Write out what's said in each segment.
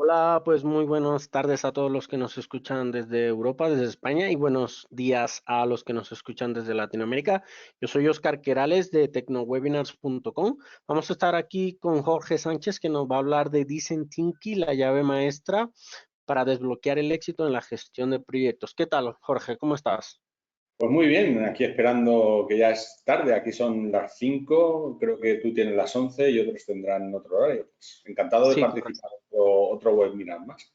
Hola, pues muy buenas tardes a todos los que nos escuchan desde Europa, desde España, y buenos días a los que nos escuchan desde Latinoamérica. Yo soy Oscar Querales de tecnowebinars.com. Vamos a estar aquí con Jorge Sánchez, que nos va a hablar de Design Thinking, la llave maestra para desbloquear el éxito en la gestión de proyectos. ¿Qué tal, Jorge? ¿Cómo estás? Pues muy bien, aquí esperando que ya es tarde, aquí son las 5, creo que tú tienes las 11 y otros tendrán otro horario. Pues encantado de Sí, participar en otro webinar más.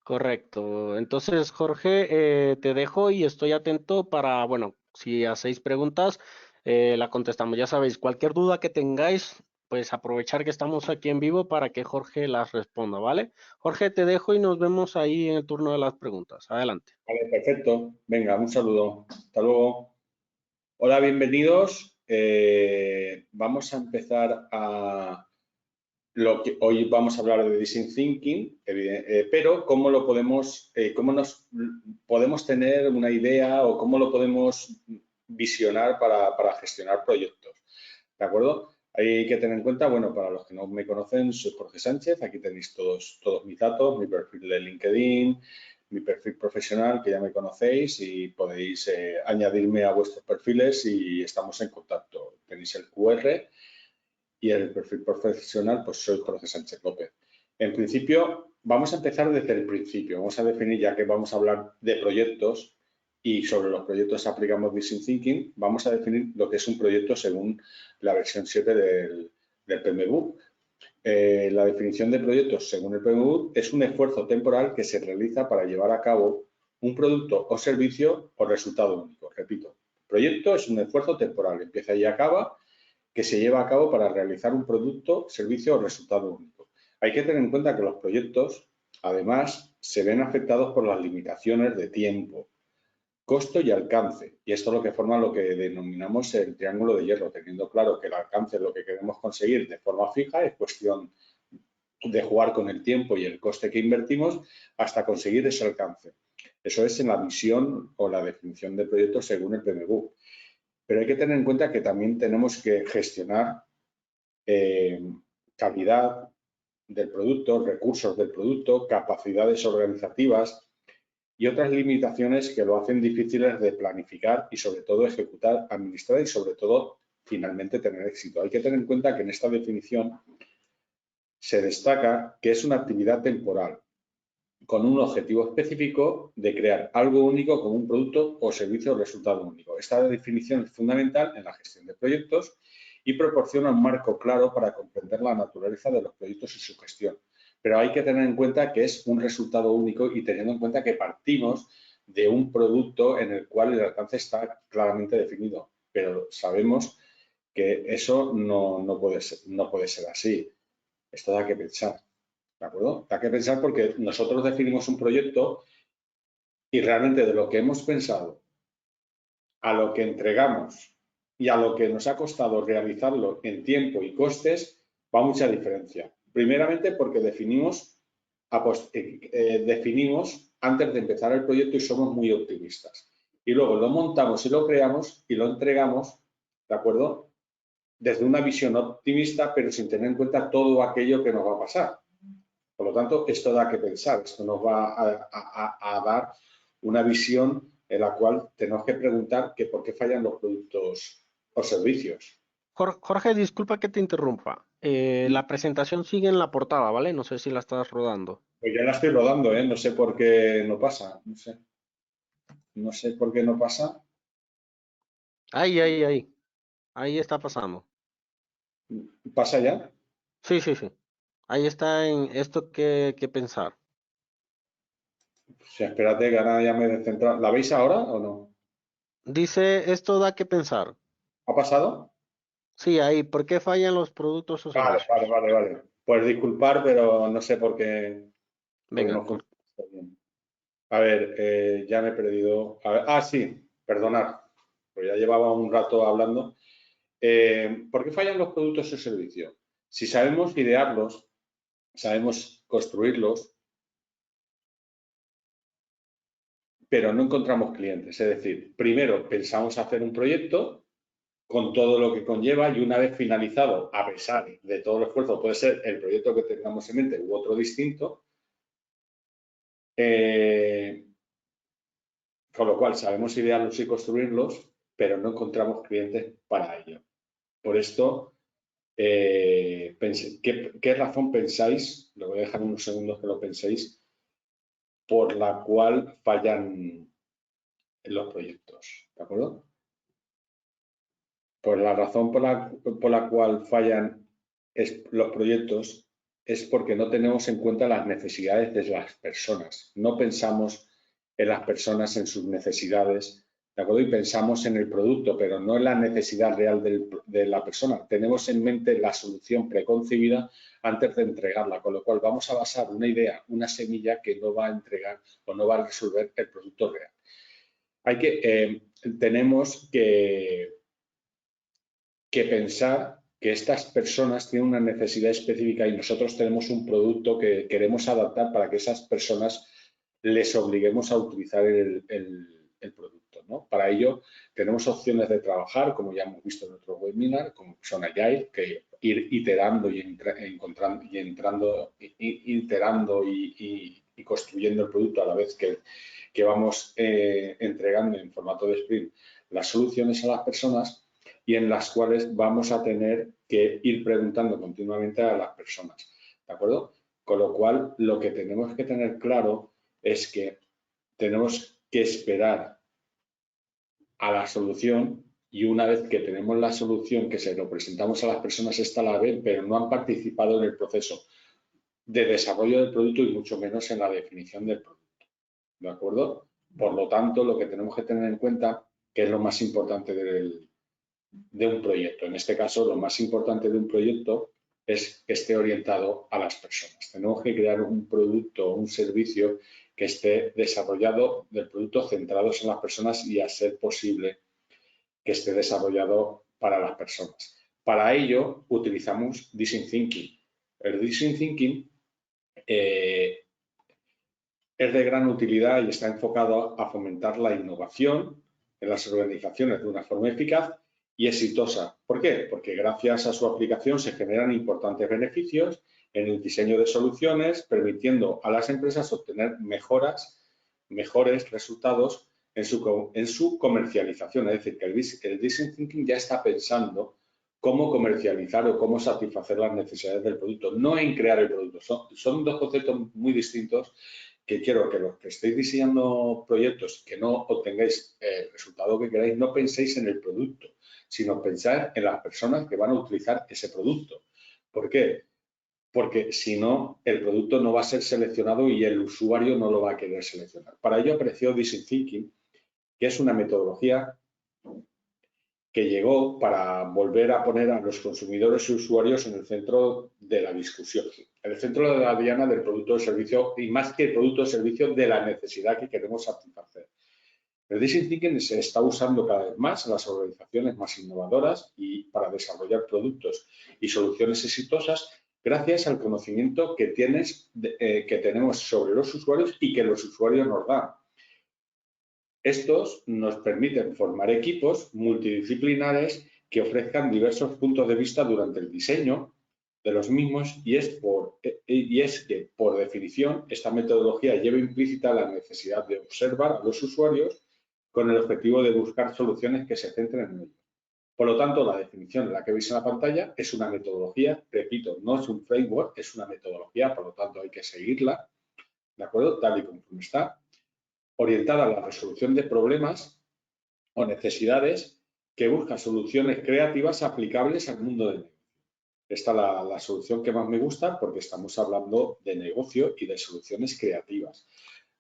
correcto. Entonces, Jorge, te dejo y estoy atento para, bueno, si hacéis preguntas, la contestamos. Ya sabéis, cualquier duda que tengáis, pues aprovechar que estamos aquí en vivo para que Jorge las responda, ¿vale? Jorge, te dejo y nos vemos ahí en el turno de las preguntas. Adelante. Vale, perfecto. Venga, un saludo. Hasta luego. Hola, bienvenidos. Vamos a empezar a lo que hoy vamos a hablar de Design Thinking, pero cómo lo podemos, cómo nos podemos tener una idea o cómo lo podemos visionar para gestionar proyectos. ¿De acuerdo? Hay que tener en cuenta, bueno, para los que no me conocen, soy Jorge Sánchez, aquí tenéis todos mis datos, mi perfil de LinkedIn, mi perfil profesional, que ya me conocéis, y podéis añadirme a vuestros perfiles y estamos en contacto. Tenéis el QR y el perfil profesional, pues soy Jorge Sánchez López. En principio, vamos a empezar desde el principio. Vamos a definir, ya que vamos a hablar de proyectos y sobre los proyectos aplicamos Design Thinking, vamos a definir lo que es un proyecto según la versión 7 del PMBOK. La definición de proyectos según el PMBOK es un esfuerzo temporal que se realiza para llevar a cabo un producto o servicio o resultado único. Repito, proyecto es un esfuerzo temporal, empieza y acaba, que se lleva a cabo para realizar un producto, servicio o resultado único. Hay que tener en cuenta que los proyectos, además, se ven afectados por las limitaciones de tiempo, costo y alcance. Y esto es lo que forma lo que denominamos el triángulo de hierro, teniendo claro que el alcance es lo que queremos conseguir de forma fija, es cuestión de jugar con el tiempo y el coste que invertimos hasta conseguir ese alcance. Eso es en la visión o la definición de proyectos según el PMBOK. Pero hay que tener en cuenta que también tenemos que gestionar eh, calidad del producto, recursos del producto, capacidades organizativas y otras limitaciones que lo hacen difíciles de planificar y sobre todo ejecutar, administrar y sobre todo finalmente tener éxito. Hay que tener en cuenta que en esta definición se destaca que es una actividad temporal con un objetivo específico de crear algo único como un producto o servicio o resultado único. Esta definición es fundamental en la gestión de proyectos y proporciona un marco claro para comprender la naturaleza de los proyectos y su gestión. Pero hay que tener en cuenta que es un resultado único y teniendo en cuenta que partimos de un producto en el cual el alcance está claramente definido. Pero sabemos que eso no puede ser así. Esto da que pensar. ¿De acuerdo? Da que pensar porque nosotros definimos un proyecto y realmente de lo que hemos pensado a lo que entregamos y a lo que nos ha costado realizarlo en tiempo y costes, va mucha diferencia. Primeramente porque definimos antes de empezar el proyecto y somos muy optimistas. Y luego lo montamos y lo creamos y lo entregamos, ¿de acuerdo? Desde una visión optimista, pero sin tener en cuenta todo aquello que nos va a pasar. Por lo tanto, esto da que pensar, esto nos va a dar una visión en la cual tenemos que preguntar que por qué fallan los productos o servicios. Jorge, disculpa que te interrumpa. La presentación sigue en la portada, ¿vale? No sé si la estás rodando. Pues ya la estoy rodando, ¿eh? No sé por qué no pasa, no sé por qué no pasa. Ahí, ahí, ahí. Ahí está pasando. ¿Pasa ya? Sí, sí, sí. Ahí está en esto que pensar. O sea, espérate que ahora ya me he descentrado. ¿La veis ahora o no? Dice, esto da que pensar. ¿Ha pasado? Sí, ahí, ¿por qué fallan los productos o Vale, vale, servicios? vale, vale. Pues disculpar, pero no sé por qué Venga, no funciona bien. A ver, ya me he perdido. A ver, sí, perdonad, pues ya llevaba un rato hablando. ¿Por qué fallan los productos y servicios? Si sabemos idearlos, sabemos construirlos, pero no encontramos clientes. Es decir, primero pensamos hacer un proyecto con todo lo que conlleva y una vez finalizado, a pesar de todo el esfuerzo, puede ser el proyecto que tengamos en mente u otro distinto, Con lo cual sabemos idearlos y construirlos, pero no encontramos clientes para ello. Por esto, ¿qué razón pensáis? Lo voy a dejar unos segundos que lo penséis, por la cual fallan los proyectos, ¿de acuerdo? Pues la razón por la cual fallan los proyectos es porque no tenemos en cuenta las necesidades de las personas. No pensamos en las personas, en sus necesidades, ¿de acuerdo? Y pensamos en el producto, pero no en la necesidad real de la persona. Tenemos en mente la solución preconcebida antes de entregarla, con lo cual vamos a basar una idea, una semilla que no va a entregar o no va a resolver el producto real. Tenemos que pensar que estas personas tienen una necesidad específica y nosotros tenemos un producto que queremos adaptar para que esas personas les obliguemos a utilizar el producto, ¿no? Para ello tenemos opciones de trabajar, como ya hemos visto en otro webinar, como son Agile, que ir iterando y construyendo el producto a la vez que vamos entregando en formato de sprint las soluciones a las personas, y en las cuales vamos a tener que ir preguntando continuamente a las personas, ¿de acuerdo? Con lo cual, lo que tenemos que tener claro es que tenemos que esperar a la solución, y una vez que tenemos la solución, que se lo presentamos a las personas, esta la ven, pero no han participado en el proceso de desarrollo del producto y mucho menos en la definición del producto, ¿de acuerdo? Por lo tanto, lo que tenemos que tener en cuenta, que es lo más importante de un proyecto. En este caso, lo más importante de un proyecto es que esté orientado a las personas. Tenemos que crear un producto o un servicio que esté desarrollado del producto centrados en las personas y a ser posible que esté desarrollado para las personas. Para ello, utilizamos Design Thinking. El Design Thinking es de gran utilidad y está enfocado a fomentar la innovación en las organizaciones de una forma eficaz y exitosa. ¿Por qué? Porque gracias a su aplicación se generan importantes beneficios en el diseño de soluciones, permitiendo a las empresas obtener mejores resultados en su comercialización. Es decir, que el Design Thinking ya está pensando cómo comercializar o cómo satisfacer las necesidades del producto, no en crear el producto. Son dos conceptos muy distintos, que quiero que los que estéis diseñando proyectos que no obtengáis el resultado que queráis, no penséis en el producto, sino pensar en las personas que van a utilizar ese producto. ¿Por qué? Porque si no, el producto no va a ser seleccionado y el usuario no lo va a querer seleccionar. Para ello apareció Design Thinking, que es una metodología que llegó para volver a poner a los consumidores y usuarios en el centro de la discusión, en el centro de la diana del producto o servicio, y más que el producto o servicio, de la necesidad que queremos satisfacer. El Design Thinking se está usando cada vez más en las organizaciones más innovadoras y para desarrollar productos y soluciones exitosas gracias al conocimiento que tenemos sobre los usuarios y que los usuarios nos dan. Estos nos permiten formar equipos multidisciplinares que ofrezcan diversos puntos de vista durante el diseño de los mismos, y es que, por definición, esta metodología lleva implícita la necesidad de observar a los usuarios con el objetivo de buscar soluciones que se centren en ellos. Por lo tanto, la definición en la que veis en la pantalla es una metodología, repito, no es un framework, es una metodología, por lo tanto hay que seguirla, ¿de acuerdo? Tal y como está, orientada a la resolución de problemas o necesidades, que busca soluciones creativas aplicables al mundo del negocio. Esta es la solución que más me gusta, porque estamos hablando de negocio y de soluciones creativas.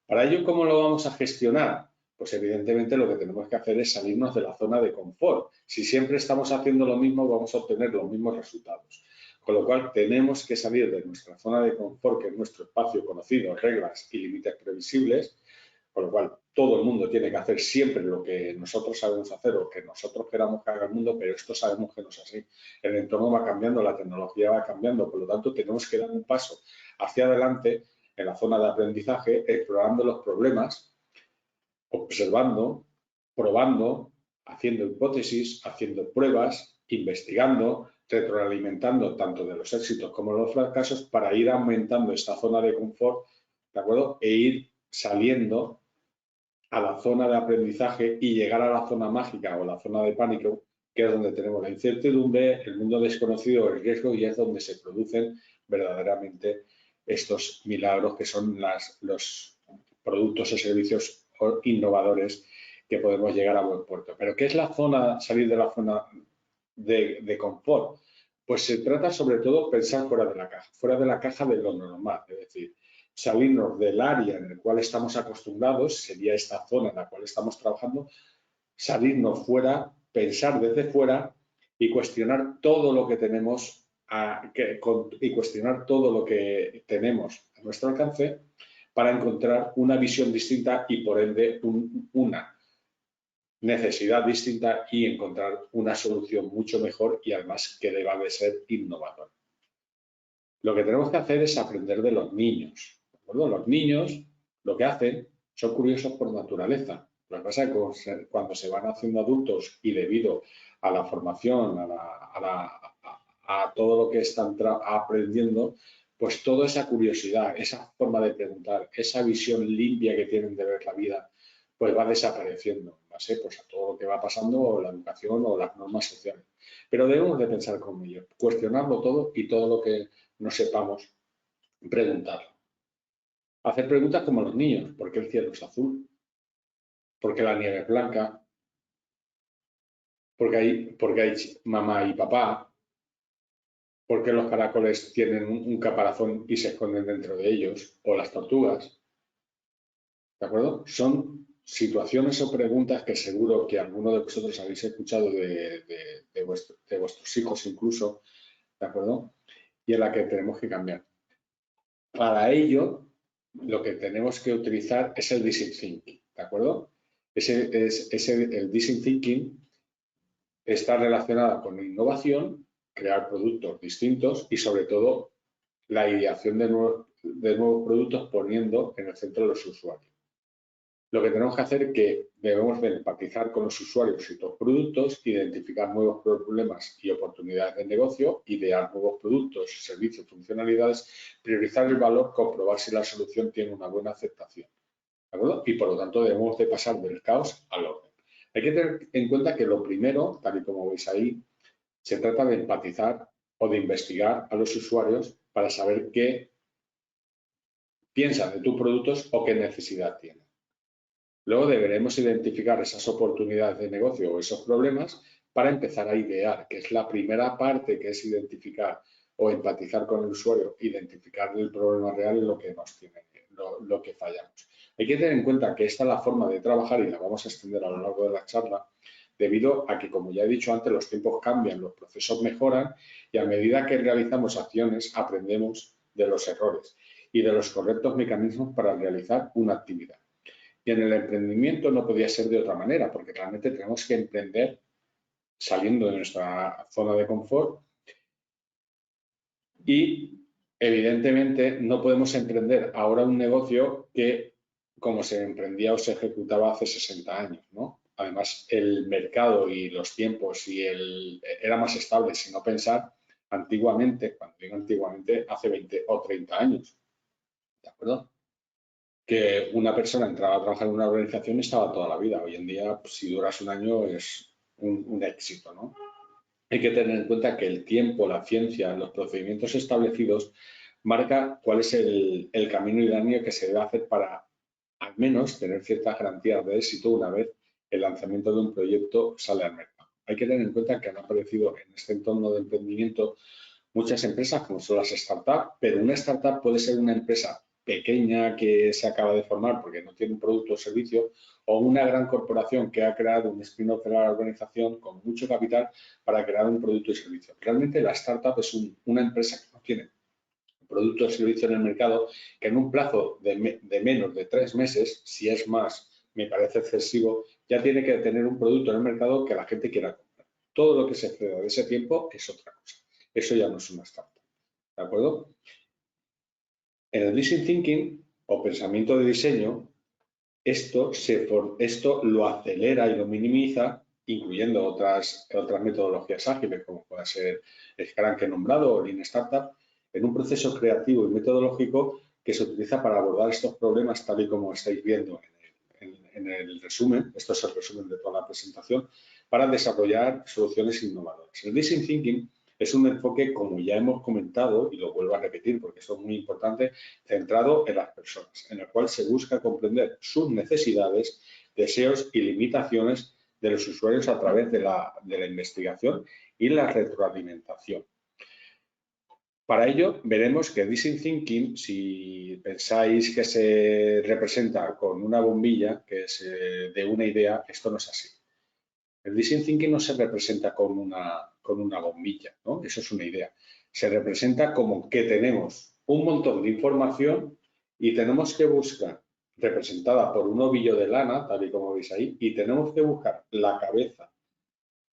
Para ello, ¿cómo lo vamos a gestionar? Pues evidentemente lo que tenemos que hacer es salirnos de la zona de confort. Si siempre estamos haciendo lo mismo, vamos a obtener los mismos resultados. Con lo cual, tenemos que salir de nuestra zona de confort, que es nuestro espacio conocido, reglas y límites previsibles, con lo cual todo el mundo tiene que hacer siempre lo que nosotros sabemos hacer o que nosotros queramos que haga el mundo, pero esto sabemos que no es así. El entorno va cambiando, la tecnología va cambiando, por lo tanto tenemos que dar un paso hacia adelante en la zona de aprendizaje, explorando los problemas, observando, probando, haciendo hipótesis, haciendo pruebas, investigando, retroalimentando tanto de los éxitos como de los fracasos, para ir aumentando esta zona de confort, ¿de acuerdo? E ir saliendo a la zona de aprendizaje y llegar a la zona mágica o la zona de pánico, que es donde tenemos la incertidumbre, el mundo desconocido, el riesgo, y es donde se producen verdaderamente estos milagros que son los productos o servicios innovadores que podemos llegar a buen puerto. Pero ¿qué es la zona, salir de la zona de confort? Pues se trata sobre todo de pensar fuera de la caja de lo normal, es decir, salirnos del área en el cual estamos acostumbrados, sería esta zona en la cual estamos trabajando, salirnos fuera, pensar desde fuera y cuestionar todo lo que tenemos y cuestionar todo lo que tenemos a nuestro alcance para encontrar una visión distinta y por ende una necesidad distinta y encontrar una solución mucho mejor y además que deba de ser innovadora. Lo que tenemos que hacer es aprender de los niños. ¿De acuerdo? Los niños lo que hacen son curiosos por naturaleza. Lo que pasa es que cuando se van haciendo adultos y debido a la formación, a todo lo que están aprendiendo, pues toda esa curiosidad, esa forma de preguntar, esa visión limpia que tienen de ver la vida, pues va desapareciendo, ¿sí? Pues a todo lo que va pasando, o la educación o las normas sociales. Pero debemos de pensar como ellos, cuestionarlo todo y todo lo que no sepamos, preguntarlo. Hacer preguntas como los niños. ¿Por qué el cielo es azul? ¿Por qué la nieve es blanca? ¿Por qué hay mamá y papá? ¿Por qué los caracoles tienen un caparazón y se esconden dentro de ellos? ¿O las tortugas? ¿De acuerdo? Son situaciones o preguntas que seguro que alguno de vosotros habéis escuchado de vuestros hijos incluso, ¿de acuerdo? Y en la que tenemos que cambiar. Para ello, lo que tenemos que utilizar es el design thinking, ¿de acuerdo? El design thinking está relacionado con la innovación, crear productos distintos y sobre todo la ideación de nuevos productos poniendo en el centro a los usuarios. Lo que tenemos que hacer es que debemos de empatizar con los usuarios y los productos, identificar nuevos problemas y oportunidades de negocio, idear nuevos productos, servicios, funcionalidades, priorizar el valor, comprobar si la solución tiene una buena aceptación. ¿De acuerdo? Y por lo tanto debemos de pasar del caos al orden. Hay que tener en cuenta que lo primero, tal y como veis ahí, se trata de empatizar o de investigar a los usuarios para saber qué piensan de tus productos o qué necesidad tienen. Luego deberemos identificar esas oportunidades de negocio o esos problemas para empezar a idear, que es la primera parte, que es identificar o empatizar con el usuario, identificar el problema real en lo que nos tiene, lo que fallamos. Hay que tener en cuenta que esta es la forma de trabajar y la vamos a extender a lo largo de la charla, debido a que, como ya he dicho antes, los tiempos cambian, los procesos mejoran y a medida que realizamos acciones aprendemos de los errores y de los correctos mecanismos para realizar una actividad. Y en el emprendimiento no podía ser de otra manera, porque realmente tenemos que emprender saliendo de nuestra zona de confort y, evidentemente, no podemos emprender ahora un negocio que, como se emprendía o se ejecutaba hace 60 años, ¿no? Además, el mercado y los tiempos era más estable, si no pensar antiguamente, cuando digo antiguamente, hace 20 o 30 años, ¿de acuerdo? Que una persona entraba a trabajar en una organización y estaba toda la vida. Hoy en día, pues, si duras un año, es un éxito, ¿no? Hay que tener en cuenta que el tiempo, la ciencia, los procedimientos establecidos marca cuál es el camino idóneo que se debe hacer para al menos tener ciertas garantías de éxito una vez el lanzamiento de un proyecto sale al mercado. Hay que tener en cuenta que han aparecido en este entorno de emprendimiento muchas empresas como son las startups, pero una startup puede ser una empresa pequeña que se acaba de formar porque no tiene un producto o servicio, o una gran corporación que ha creado un spin-off de la organización con mucho capital para crear un producto y servicio. Realmente la startup es una empresa que no tiene un producto o servicio en el mercado, que en un plazo de menos de 3 meses, si es más, me parece excesivo, ya tiene que tener un producto en el mercado que la gente quiera comprar. Todo lo que se exceda de ese tiempo es otra cosa. Eso ya no es una startup. ¿De acuerdo? En el design thinking o pensamiento de diseño, esto lo acelera y lo minimiza, incluyendo otras metodologías ágiles, como puede ser Scrum que he nombrado o Lean Startup, en un proceso creativo y metodológico que se utiliza para abordar estos problemas, tal y como estáis viendo en el resumen. Esto es el resumen de toda la presentación, para desarrollar soluciones innovadoras. El Design Thinking es un enfoque, como ya hemos comentado, y lo vuelvo a repetir porque esto es muy importante, centrado en las personas, en el cual se busca comprender sus necesidades, deseos y limitaciones de los usuarios a través de la investigación y la retroalimentación. Para ello, veremos que Design Thinking, si pensáis que se representa con una bombilla, que es de una idea, esto no es así. El Design Thinking no se representa con una bombilla, ¿no? Eso es una idea. Se representa como que tenemos un montón de información y tenemos que buscar, representada por un ovillo de lana, tal y como veis ahí, y tenemos que buscar la cabeza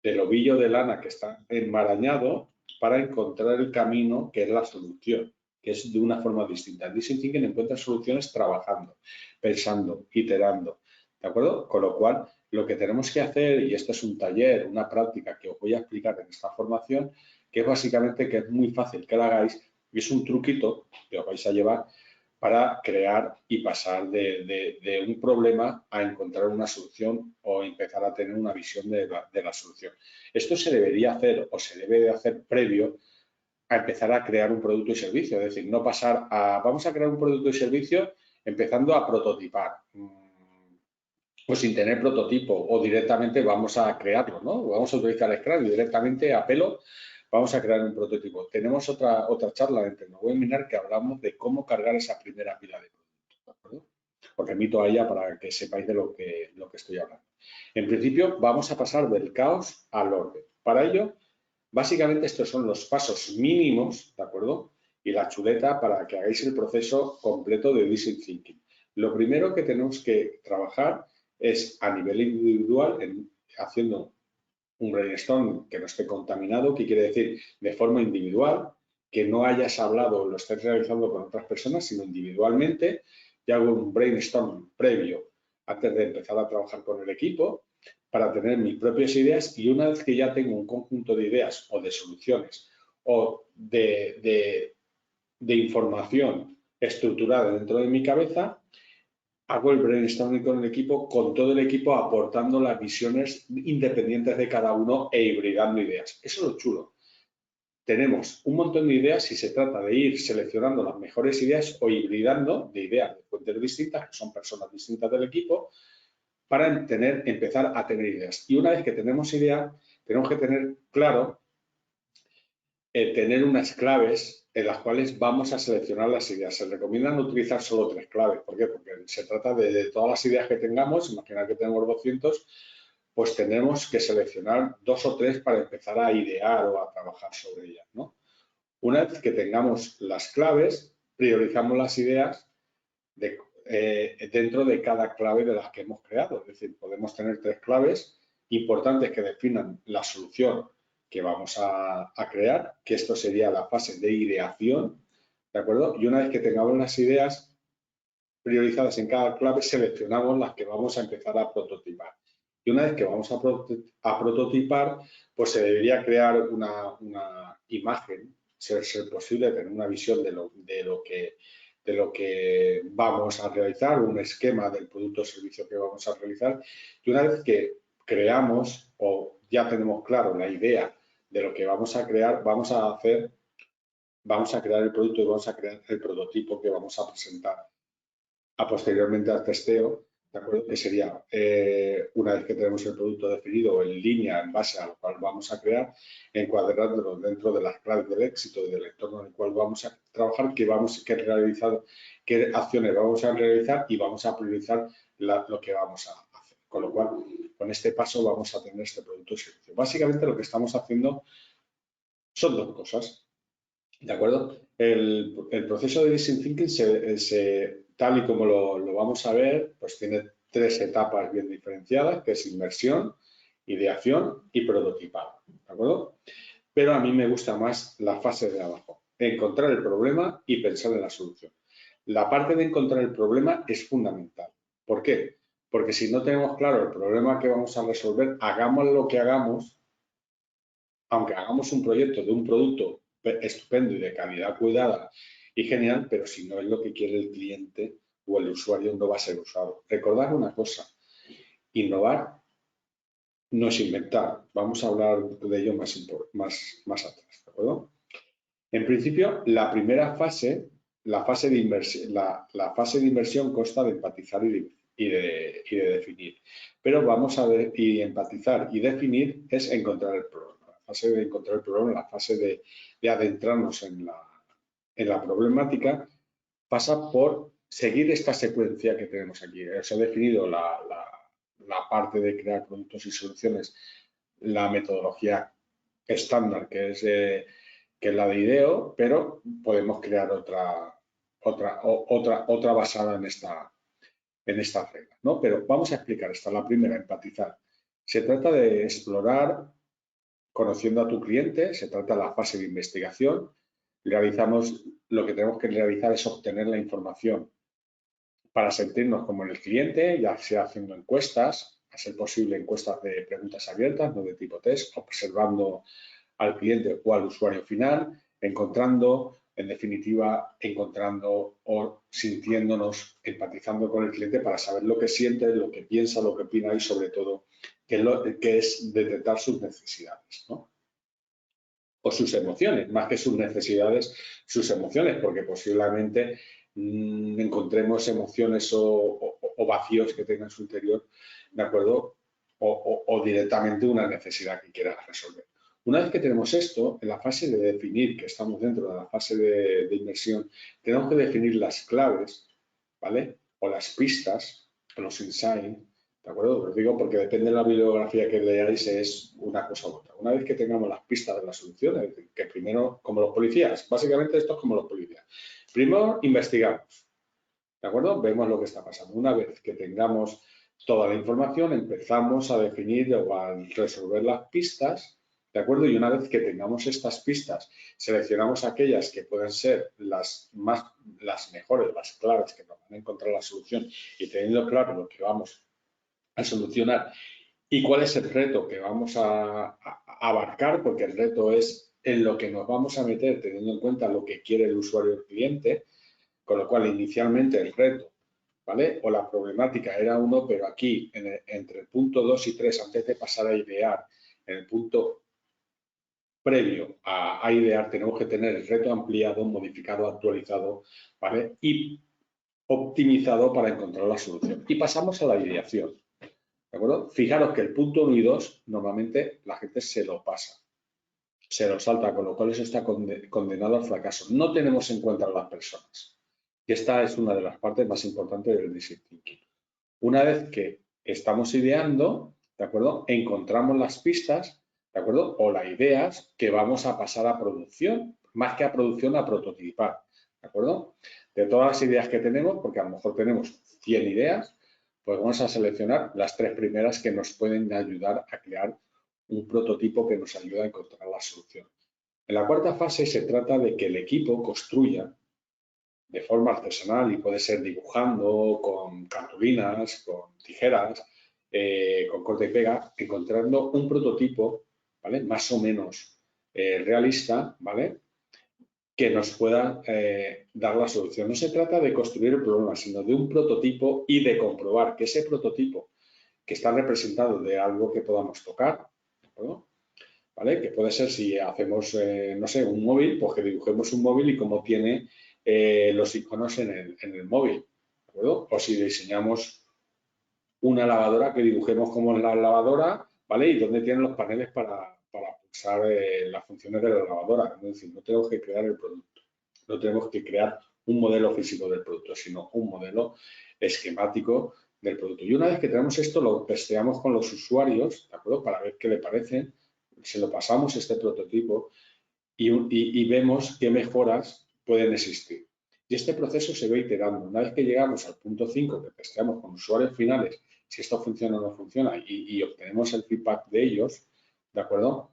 del ovillo de lana que está enmarañado para encontrar el camino que es la solución, que es de una forma distinta. El Design Thinking encuentra soluciones trabajando, pensando, iterando, ¿de acuerdo? Con lo cual, lo que tenemos que hacer, y esto es un taller, una práctica que os voy a explicar en esta formación, que es básicamente que es muy fácil que la hagáis, y es un truquito que os vais a llevar para crear y pasar de un problema a encontrar una solución o empezar a tener una visión de la solución. Esto se debería hacer o se debe de hacer previo a empezar a crear un producto y servicio. Es decir, no pasar a, vamos a crear un producto y servicio empezando a prototipar. Pues sin tener prototipo o directamente vamos a crearlo, ¿no? Vamos a utilizar Scrum y directamente a pelo vamos a crear un prototipo. Tenemos otra charla en TecnoWebinar que hablamos de cómo cargar esa primera pila de productos, ¿de acuerdo? Os remito a ella para que sepáis de lo que estoy hablando. En principio, vamos a pasar del caos al orden. Para ello, básicamente estos son los pasos mínimos, ¿de acuerdo? Y la chuleta para que hagáis el proceso completo de Design Thinking. Lo primero que tenemos que trabajar es a nivel individual, haciendo un brainstorm que no esté contaminado, que quiere decir de forma individual, que no hayas hablado o lo estés realizando con otras personas, sino individualmente. Yo hago un brainstorm previo antes de empezar a trabajar con el equipo para tener mis propias ideas, y una vez que ya tengo un conjunto de ideas o de soluciones o de información estructurada dentro de mi cabeza, hago el brainstorming con el equipo, con todo el equipo aportando las visiones independientes de cada uno e hibridando ideas. Eso es lo chulo. Tenemos un montón de ideas y se trata de ir seleccionando las mejores ideas o hibridando de ideas de fuentes distintas, que son personas distintas del equipo, para empezar a tener ideas. Y una vez que tenemos ideas, tenemos que tener claro tener unas claves en las cuales vamos a seleccionar las ideas. Se recomiendan utilizar solo 3 claves. ¿Por qué? Porque se trata de todas las ideas que tengamos, imaginar que tenemos 200, pues tenemos que seleccionar 2 o 3 para empezar a idear o a trabajar sobre ellas, ¿no? Una vez que tengamos las claves, priorizamos las ideas dentro de cada clave de las que hemos creado. Es decir, podemos tener 3 claves importantes que definan la solución que vamos a crear, que esto sería la fase de ideación, ¿de acuerdo? Y una vez que tengamos las ideas priorizadas en cada clave, seleccionamos las que vamos a empezar a prototipar. Y una vez que vamos a prototipar, pues se debería crear una imagen, ser posible, tener una visión de lo que vamos a realizar, un esquema del producto o servicio que vamos a realizar. Y una vez que creamos o ya tenemos claro la idea de lo que vamos a crear, vamos a crear el producto y vamos a crear el prototipo que vamos a presentar posteriormente al testeo, ¿de acuerdo? Que sería, una vez que tenemos el producto definido en línea en base a lo cual vamos a crear, encuadrándolo dentro de las claves del éxito y del entorno en el cual vamos a trabajar, qué acciones vamos a realizar y vamos a priorizar lo que vamos a hacer. Con lo cual, con este paso vamos a tener este producto y servicio. Básicamente lo que estamos haciendo son 2 cosas, ¿de acuerdo? El proceso de Design Thinking, tal y como lo vamos a ver, pues tiene 3 etapas bien diferenciadas, que es inmersión, ideación y prototipado, ¿de acuerdo? Pero a mí me gusta más la fase de abajo, encontrar el problema y pensar en la solución. La parte de encontrar el problema es fundamental. ¿Por qué? Porque si no tenemos claro el problema que vamos a resolver, hagamos lo que hagamos, aunque hagamos un proyecto de un producto estupendo y de calidad cuidada y genial, pero si no es lo que quiere el cliente o el usuario, no va a ser usado. Recordad una cosa, innovar no es inventar. Vamos a hablar de ello más atrás, ¿de acuerdo? En principio, la primera fase, la fase de inversión consta de empatizar y de definir. Pero vamos a ver, y empatizar y definir es encontrar el problema. La fase de encontrar el problema, la fase de adentrarnos en la problemática, pasa por seguir esta secuencia que tenemos aquí. Se ha definido la parte de crear productos y soluciones, la metodología estándar, que es la de IDEO, pero podemos crear otra basada en estas reglas, ¿no? Pero vamos a explicar esta, la primera, empatizar. Se trata de explorar conociendo a tu cliente, se trata de la fase de investigación. Lo que tenemos que realizar es obtener la información para sentirnos como el cliente, ya sea haciendo encuestas, a ser posible encuestas de preguntas abiertas, no de tipo test, observando al cliente o al usuario final, en definitiva, encontrando o sintiéndonos, empatizando con el cliente para saber lo que siente, lo que piensa, lo que opina y sobre todo que es detectar sus necesidades, ¿no? O sus emociones, más que sus necesidades, sus emociones, porque posiblemente encontremos emociones o vacíos que tenga en su interior, ¿de acuerdo? O directamente una necesidad que quiera resolver. Una vez que tenemos esto, en la fase de definir, que estamos dentro de la fase de inversión, tenemos que definir las claves, ¿vale? O las pistas, o los insights, ¿de acuerdo? Os digo porque depende de la bibliografía que leáis, es una cosa u otra. Una vez que tengamos las pistas de la solución, es decir, que primero, como los policías, básicamente esto es como los policías. Primero investigamos, ¿de acuerdo? Vemos lo que está pasando. Una vez que tengamos toda la información, empezamos a definir o a resolver las pistas, ¿de acuerdo? Y una vez que tengamos estas pistas, seleccionamos aquellas que pueden ser las mejores, las claves que nos van a encontrar la solución y teniendo claro lo que vamos a solucionar y cuál es el reto que vamos a abarcar, porque el reto es en lo que nos vamos a meter teniendo en cuenta lo que quiere el usuario o el cliente, con lo cual inicialmente el reto, ¿vale? O la problemática era uno, pero aquí entre el punto 2 y 3, antes de pasar a idear, en el punto previo a idear, tenemos que tener el reto ampliado, modificado, actualizado, ¿vale? Y optimizado para encontrar la solución. Y pasamos a la ideación. ¿De acuerdo? Fijaros que el punto 1 y 2 normalmente la gente se lo pasa, se lo salta, con lo cual eso está condenado al fracaso. No tenemos en cuenta a las personas. Y esta es una de las partes más importantes del design thinking. Una vez que estamos ideando, ¿de acuerdo? Encontramos las pistas, ¿de acuerdo? O las ideas que vamos a pasar a producción, más que a producción, a prototipar, ¿de acuerdo? De todas las ideas que tenemos, porque a lo mejor tenemos 100 ideas, pues vamos a seleccionar las 3 primeras que nos pueden ayudar a crear un prototipo que nos ayuda a encontrar la solución. En la cuarta fase se trata de que el equipo construya de forma artesanal y puede ser dibujando con cartulinas, con tijeras, con corte y pega, encontrando un prototipo, ¿vale? Más o menos realista, ¿vale? Que nos pueda dar la solución. No se trata de construir el problema, sino de un prototipo y de comprobar que ese prototipo que está representado de algo que podamos tocar, ¿de acuerdo? ¿Vale? Que puede ser si hacemos, no sé, un móvil, pues que dibujemos un móvil y cómo tiene los iconos en el móvil, ¿de acuerdo? O si diseñamos una lavadora, que dibujemos cómo es la lavadora, ¿vale? Y dónde tienen los paneles para pulsar las funciones de la lavadora. Es decir, no tenemos que crear el producto, no tenemos que crear un modelo físico del producto, sino un modelo esquemático del producto. Y una vez que tenemos esto, lo testeamos con los usuarios, ¿de acuerdo? Para ver qué le parecen, se lo pasamos este prototipo y vemos qué mejoras pueden existir. Y este proceso se va iterando. Una vez que llegamos al punto 5, que testeamos con usuarios finales, si esto funciona o no funciona, y obtenemos el feedback de ellos, ¿de acuerdo?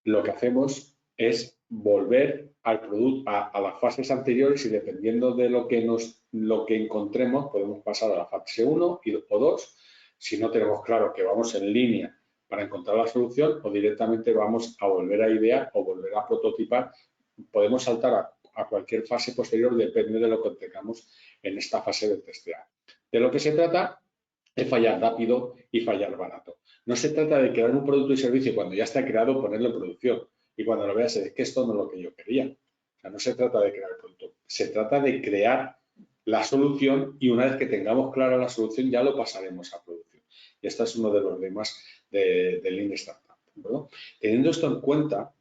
Lo que hacemos es volver al producto, a las fases anteriores y dependiendo de lo que encontremos, podemos pasar a la fase 1 o 2, si no tenemos claro que vamos en línea para encontrar la solución o directamente vamos a volver a idear o volver a prototipar. Podemos saltar a cualquier fase posterior, depende de lo que tengamos en esta fase de testear. De lo que se trata es fallar rápido y fallar barato. No se trata de crear un producto y servicio y cuando ya está creado ponerlo en producción y cuando lo veas es que esto no es lo que yo quería. O sea, no se trata de crear el producto, se trata de crear la solución y una vez que tengamos clara la solución ya lo pasaremos a producción. Y este es uno de los lemas de Lean Startup. ¿No? Teniendo esto en cuenta,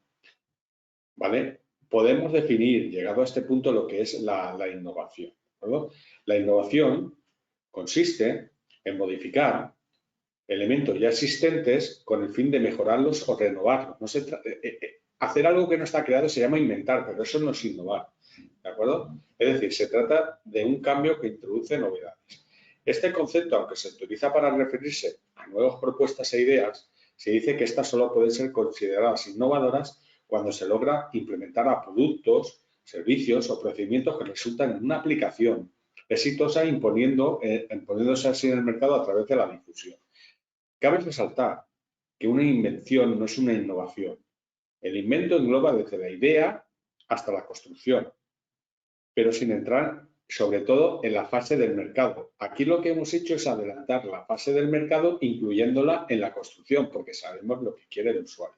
¿vale? Podemos definir, llegado a este punto, lo que es la innovación. ¿No? La innovación consiste en modificar elementos ya existentes con el fin de mejorarlos o renovarlos. No hacer algo que no está creado se llama inventar, pero eso no es innovar. ¿De acuerdo? Es decir, se trata de un cambio que introduce novedades. Este concepto, aunque se utiliza para referirse a nuevas propuestas e ideas, se dice que estas solo pueden ser consideradas innovadoras cuando se logra implementar a productos, servicios o procedimientos que resultan en una aplicación exitosa imponiéndose así en el mercado a través de la difusión. Cabe resaltar que una invención no es una innovación. El invento engloba desde la idea hasta la construcción, pero sin entrar sobre todo en la fase del mercado. Aquí lo que hemos hecho es adelantar la fase del mercado incluyéndola en la construcción, porque sabemos lo que quiere el usuario.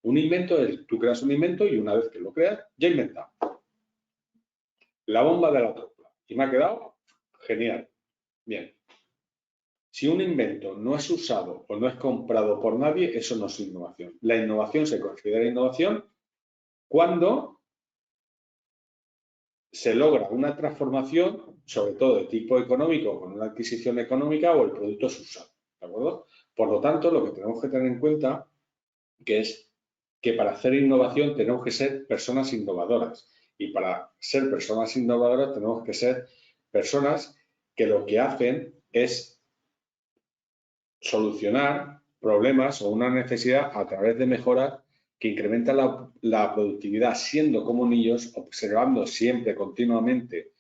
Un invento es, tú creas un invento y una vez que lo creas, ya inventado. La bomba de la trompa. ¿Y me ha quedado? Genial. Bien. Si un invento no es usado o no es comprado por nadie, eso no es innovación. La innovación se considera innovación cuando se logra una transformación, sobre todo de tipo económico, con una adquisición económica o el producto es usado. ¿De acuerdo? Por lo tanto, lo que tenemos que tener en cuenta es que para hacer innovación tenemos que ser personas innovadoras. Y para ser personas innovadoras tenemos que ser personas que lo que hacen es solucionar problemas o una necesidad a través de mejoras que incrementan la productividad, siendo como niños, observando siempre continuamente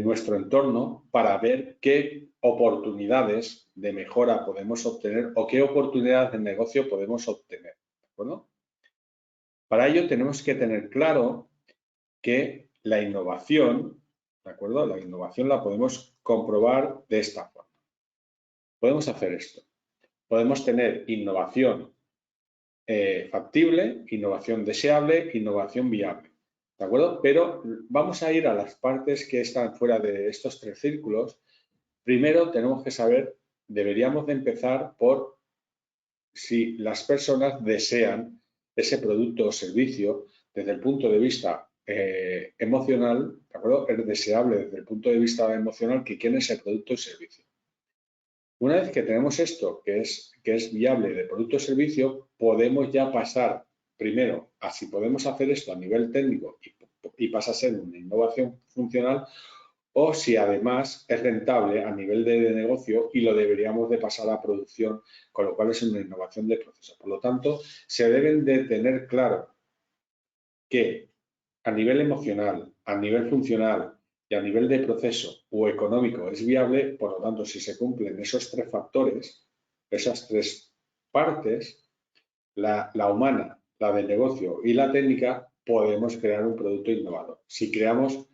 nuestro entorno para ver qué oportunidades de mejora podemos obtener o qué oportunidades de negocio podemos obtener. ¿De acuerdo? Para ello tenemos que tener claro que la innovación, ¿de acuerdo? La innovación la podemos comprobar de esta forma. Podemos hacer esto. Podemos tener innovación factible, innovación deseable, innovación viable. ¿De acuerdo? Pero vamos a ir a las partes que están fuera de estos tres círculos. Primero tenemos que saber, deberíamos de empezar por si las personas desean ese producto o servicio desde el punto de vista emocional, ¿de acuerdo? Es deseable desde el punto de vista emocional que quieren ese producto o servicio. Una vez que tenemos esto, que es viable de producto o servicio, podemos ya pasar primero a si podemos hacer esto a nivel técnico y pasa a ser una innovación funcional o si además es rentable a nivel de negocio y lo deberíamos de pasar a producción, con lo cual es una innovación de proceso. Por lo tanto, se deben de tener claro que a nivel emocional, a nivel funcional y a nivel de proceso o económico es viable, por lo tanto, si se cumplen esos tres factores, esas tres partes, la humana, la del negocio y la técnica, podemos crear un producto innovador. Si creamos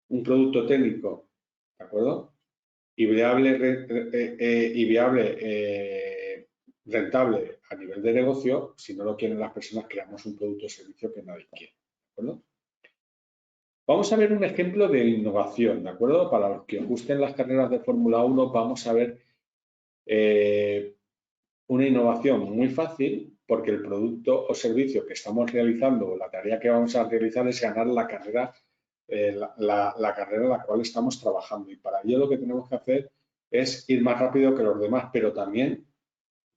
un producto técnico, ¿de acuerdo? Y viable, rentable a nivel de negocio, si no lo quieren las personas, creamos un producto o servicio que nadie quiere, ¿de acuerdo? Vamos a ver un ejemplo de innovación, ¿de acuerdo? Para los que os gusten las carreras de Fórmula 1, vamos a ver una innovación muy fácil porque el producto o servicio que estamos realizando o la tarea que vamos a realizar es ganar la carrera, la carrera en la cual estamos trabajando. Y para ello lo que tenemos que hacer es ir más rápido que los demás, pero también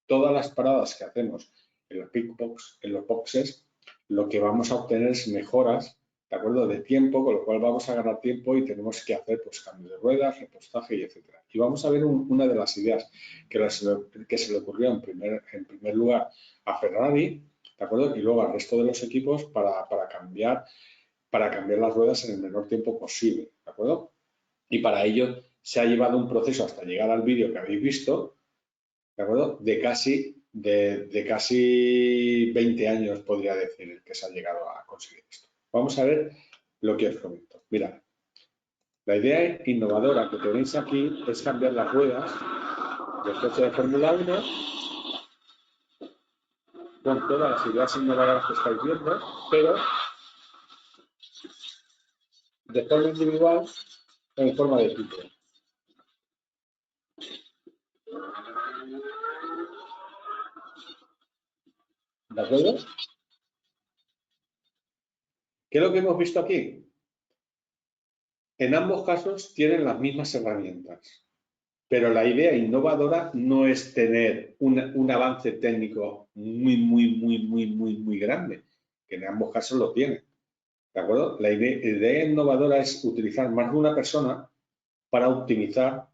todas las paradas que hacemos en los pickbox, en los boxes, lo que vamos a obtener es mejoras, ¿de acuerdo? De tiempo, con lo cual vamos a ganar tiempo y tenemos que hacer pues cambio de ruedas, repostaje y etcétera. Y vamos a ver una de las ideas que se le ocurrió en primer lugar a Ferrari, ¿de acuerdo? Y luego al resto de los equipos para cambiar las ruedas en el menor tiempo posible, ¿de acuerdo? Y para ello se ha llevado un proceso hasta llegar al vídeo que habéis visto, ¿de acuerdo? De casi 20 años, podría decir, que se ha llegado a conseguir esto. Vamos a ver lo que os comento. Mirad, la idea innovadora que tenéis aquí es cambiar las ruedas del coche de Fórmula 1 con todas las ideas innovadoras que estáis viendo, pero de forma individual o en forma de equipo. ¿De acuerdo? ¿Qué es lo que hemos visto aquí? En ambos casos tienen las mismas herramientas, pero la idea innovadora no es tener un avance técnico muy grande, que en ambos casos lo tienen. ¿De acuerdo? La idea innovadora es utilizar más de una persona para optimizar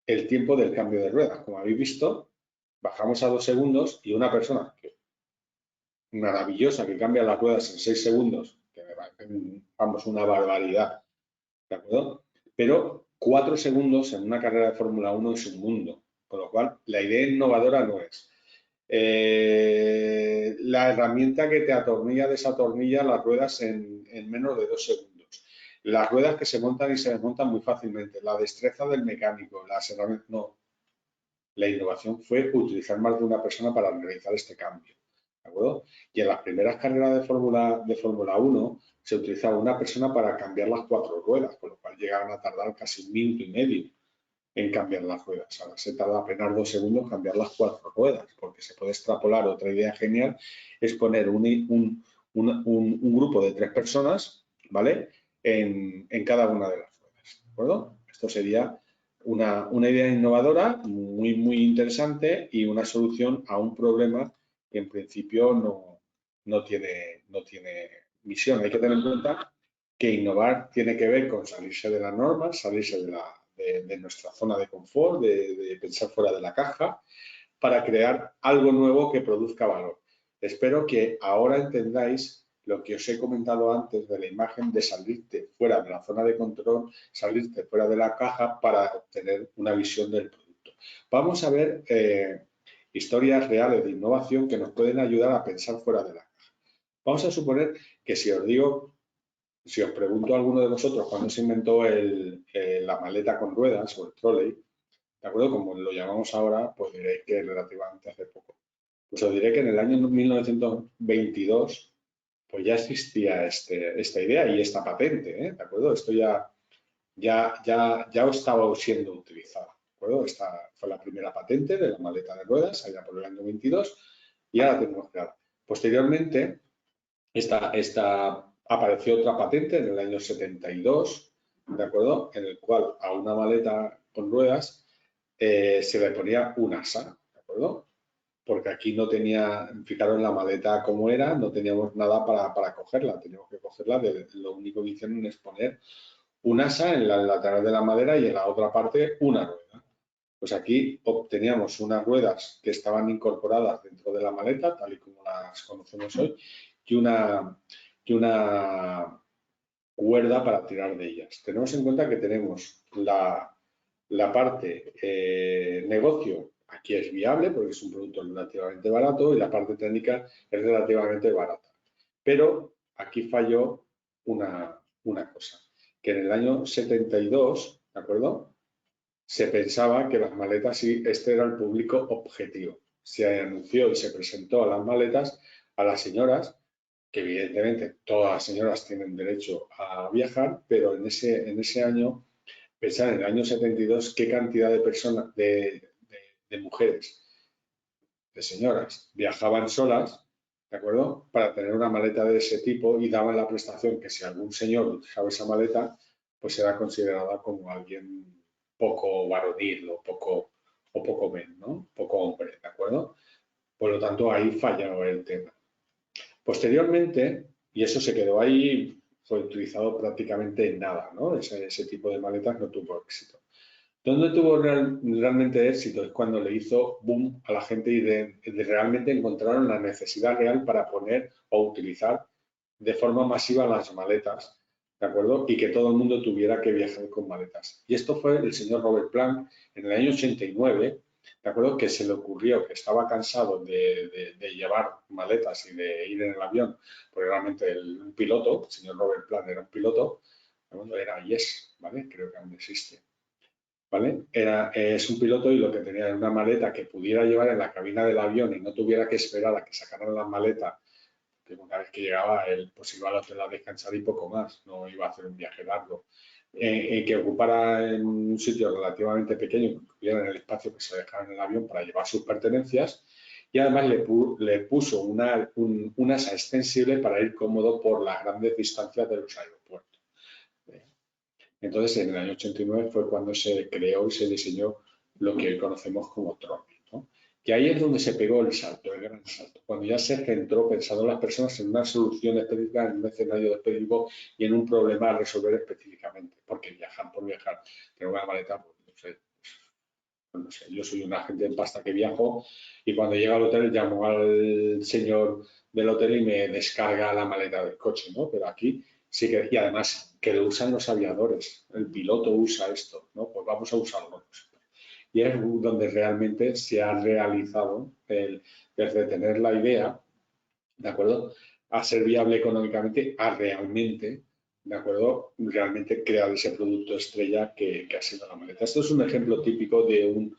el tiempo del cambio de ruedas. Como habéis visto, bajamos a 2 segundos y una persona maravillosa que cambia las ruedas en 6 segundos, que me parece, vamos, una barbaridad, ¿de acuerdo? Pero 4 segundos en una carrera de Fórmula 1 es un mundo, con lo cual la idea innovadora no es. La herramienta que te atornilla, desatornilla las ruedas en menos de 2 segundos. Las ruedas que se montan y se desmontan muy fácilmente. La destreza del mecánico, las herramientas, no. La innovación fue utilizar más de una persona para realizar este cambio. ¿De acuerdo? Y en las primeras carreras de Fórmula 1 se utilizaba una persona para cambiar las 4 ruedas, con lo cual llegaban a tardar casi 1 minuto y medio en cambiar las ruedas. Ahora se tarda apenas 2 segundos en cambiar las 4 ruedas, porque se puede extrapolar. Otra idea genial es poner un grupo de 3 personas, ¿vale? En cada una de las ruedas, ¿de acuerdo? Esto sería una idea innovadora, muy interesante y una solución a un problema que en principio no tiene misión. Hay que tener en cuenta que innovar tiene que ver con salirse de las normas, salirse de nuestra zona de confort, de pensar fuera de la caja, para crear algo nuevo que produzca valor. Espero que ahora entendáis lo que os he comentado antes de la imagen de salirte fuera de la zona de control, salirte fuera de la caja para obtener una visión del producto. Vamos a ver historias reales de innovación que nos pueden ayudar a pensar fuera de la caja. Vamos a suponer que si os pregunto a alguno de vosotros cuándo se inventó la maleta con ruedas o el trolley, ¿de acuerdo? Como lo llamamos ahora, pues diréis que relativamente hace poco. Pues os diré que en el año 1922 pues ya existía esta idea y esta patente, ¿de acuerdo? Esto ya estaba siendo utilizado, ¿de acuerdo? Esta fue la primera patente de la maleta de ruedas, allá por el año 22, y ahora tenemos creada. Posteriormente, apareció otra patente en el año 72, ¿de acuerdo? En el cual a una maleta con ruedas se le ponía un asa, ¿de acuerdo? Porque aquí no tenía, fijaros la maleta como era, no teníamos nada para cogerla, teníamos que cogerla, lo único que hicieron es poner un asa en la lateral de la madera y en la otra parte una rueda. Pues aquí obteníamos unas ruedas que estaban incorporadas dentro de la maleta, tal y como las conocemos hoy, y una cuerda para tirar de ellas. Tenemos en cuenta que tenemos la parte negocio, aquí es viable porque es un producto relativamente barato y la parte técnica es relativamente barata. Pero aquí falló una cosa, que en el año 72, ¿de acuerdo? Se pensaba que las maletas, sí, este era el público objetivo. Se anunció y se presentó a las maletas a las señoras, que evidentemente todas las señoras tienen derecho a viajar, pero en ese año, pensar en el año 72, qué cantidad de personas, de mujeres, de señoras, viajaban solas, ¿de acuerdo? Para tener una maleta de ese tipo y daban la prestación que si algún señor utilizaba esa maleta, pues era considerada como alguien poco varonil o poco men, ¿no? Poco hombre, ¿de acuerdo? Por lo tanto, ahí falló el tema. Posteriormente, y eso se quedó ahí, fue utilizado prácticamente en nada, ¿no? Ese tipo de maletas no tuvo éxito. ¿Dónde tuvo realmente éxito? Es cuando le hizo boom a la gente y realmente encontraron la necesidad real para poner o utilizar de forma masiva las maletas, ¿de acuerdo? Y que todo el mundo tuviera que viajar con maletas. Y esto fue el señor Robert Planck en el año 89, ¿de acuerdo? Que se le ocurrió que estaba cansado de llevar maletas y de ir en el avión, porque realmente un piloto, el señor Robert Plant era un piloto, ¿de acuerdo? Era Yes, ¿vale? Creo que aún existe. ¿Vale? Es un piloto y lo que tenía era una maleta que pudiera llevar en la cabina del avión y no tuviera que esperar a que sacaran la maleta, que una vez que llegaba él pues iba al hotel a descansar y poco más, no iba a hacer un viaje largo. Que ocupara en un sitio relativamente pequeño, que ocupara en el espacio que se dejaba en el avión para llevar sus pertenencias y además le puso un asa extensible para ir cómodo por las grandes distancias de los aeropuertos. Entonces, en el año 89 fue cuando se creó y se diseñó lo que hoy conocemos como Tronic, ¿no? Que ahí es donde se pegó el salto, el gran salto, cuando ya se centró pensando en las personas en una solución específica, en un escenario específico y en un problema a resolver específicamente, porque viajar por viajar, tener una maleta, pues no sé, yo soy un agente de pasta que viajo y cuando llego al hotel llamo al señor del hotel y me descarga la maleta del coche, ¿no? Pero aquí sí que, y además que lo usan los aviadores, el piloto usa esto, ¿no? Pues vamos a usarlo. Y es donde realmente se ha realizado desde tener la idea, ¿de acuerdo? A ser viable económicamente, a realmente, ¿de acuerdo? Realmente crear ese producto estrella que ha sido la maleta. Esto es un ejemplo típico de un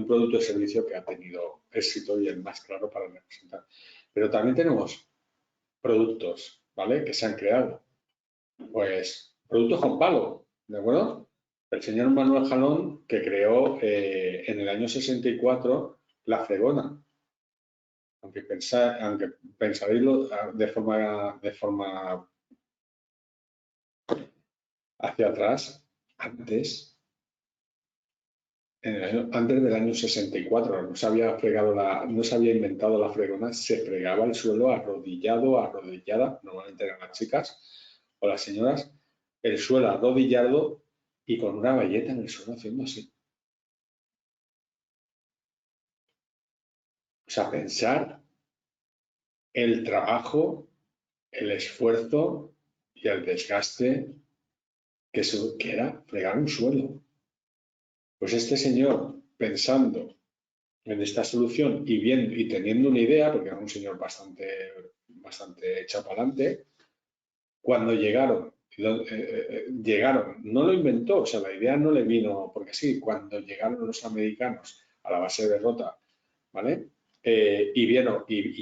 producto o servicio que ha tenido éxito y el más claro para representar. Pero también tenemos productos, ¿vale? Que se han creado. Pues productos con palo, ¿de acuerdo? El señor Manuel Jalón, que creó en el año 64 la fregona. Aunque pensaréis de forma hacia atrás, antes, antes del año 64, no se había inventado la fregona, se fregaba el suelo arrodillada, normalmente eran las chicas o las señoras, el suelo arrodillado y con una bayeta en el suelo haciendo así. O sea, pensar el trabajo, el esfuerzo y el desgaste que era fregar un suelo. Pues este señor, pensando en esta solución y viendo y teniendo una idea, porque era un señor bastante chapalante, cuando llegaron, no lo inventó, o sea, la idea no le vino, porque sí, cuando llegaron los americanos a la base de Rota, ¿vale? Y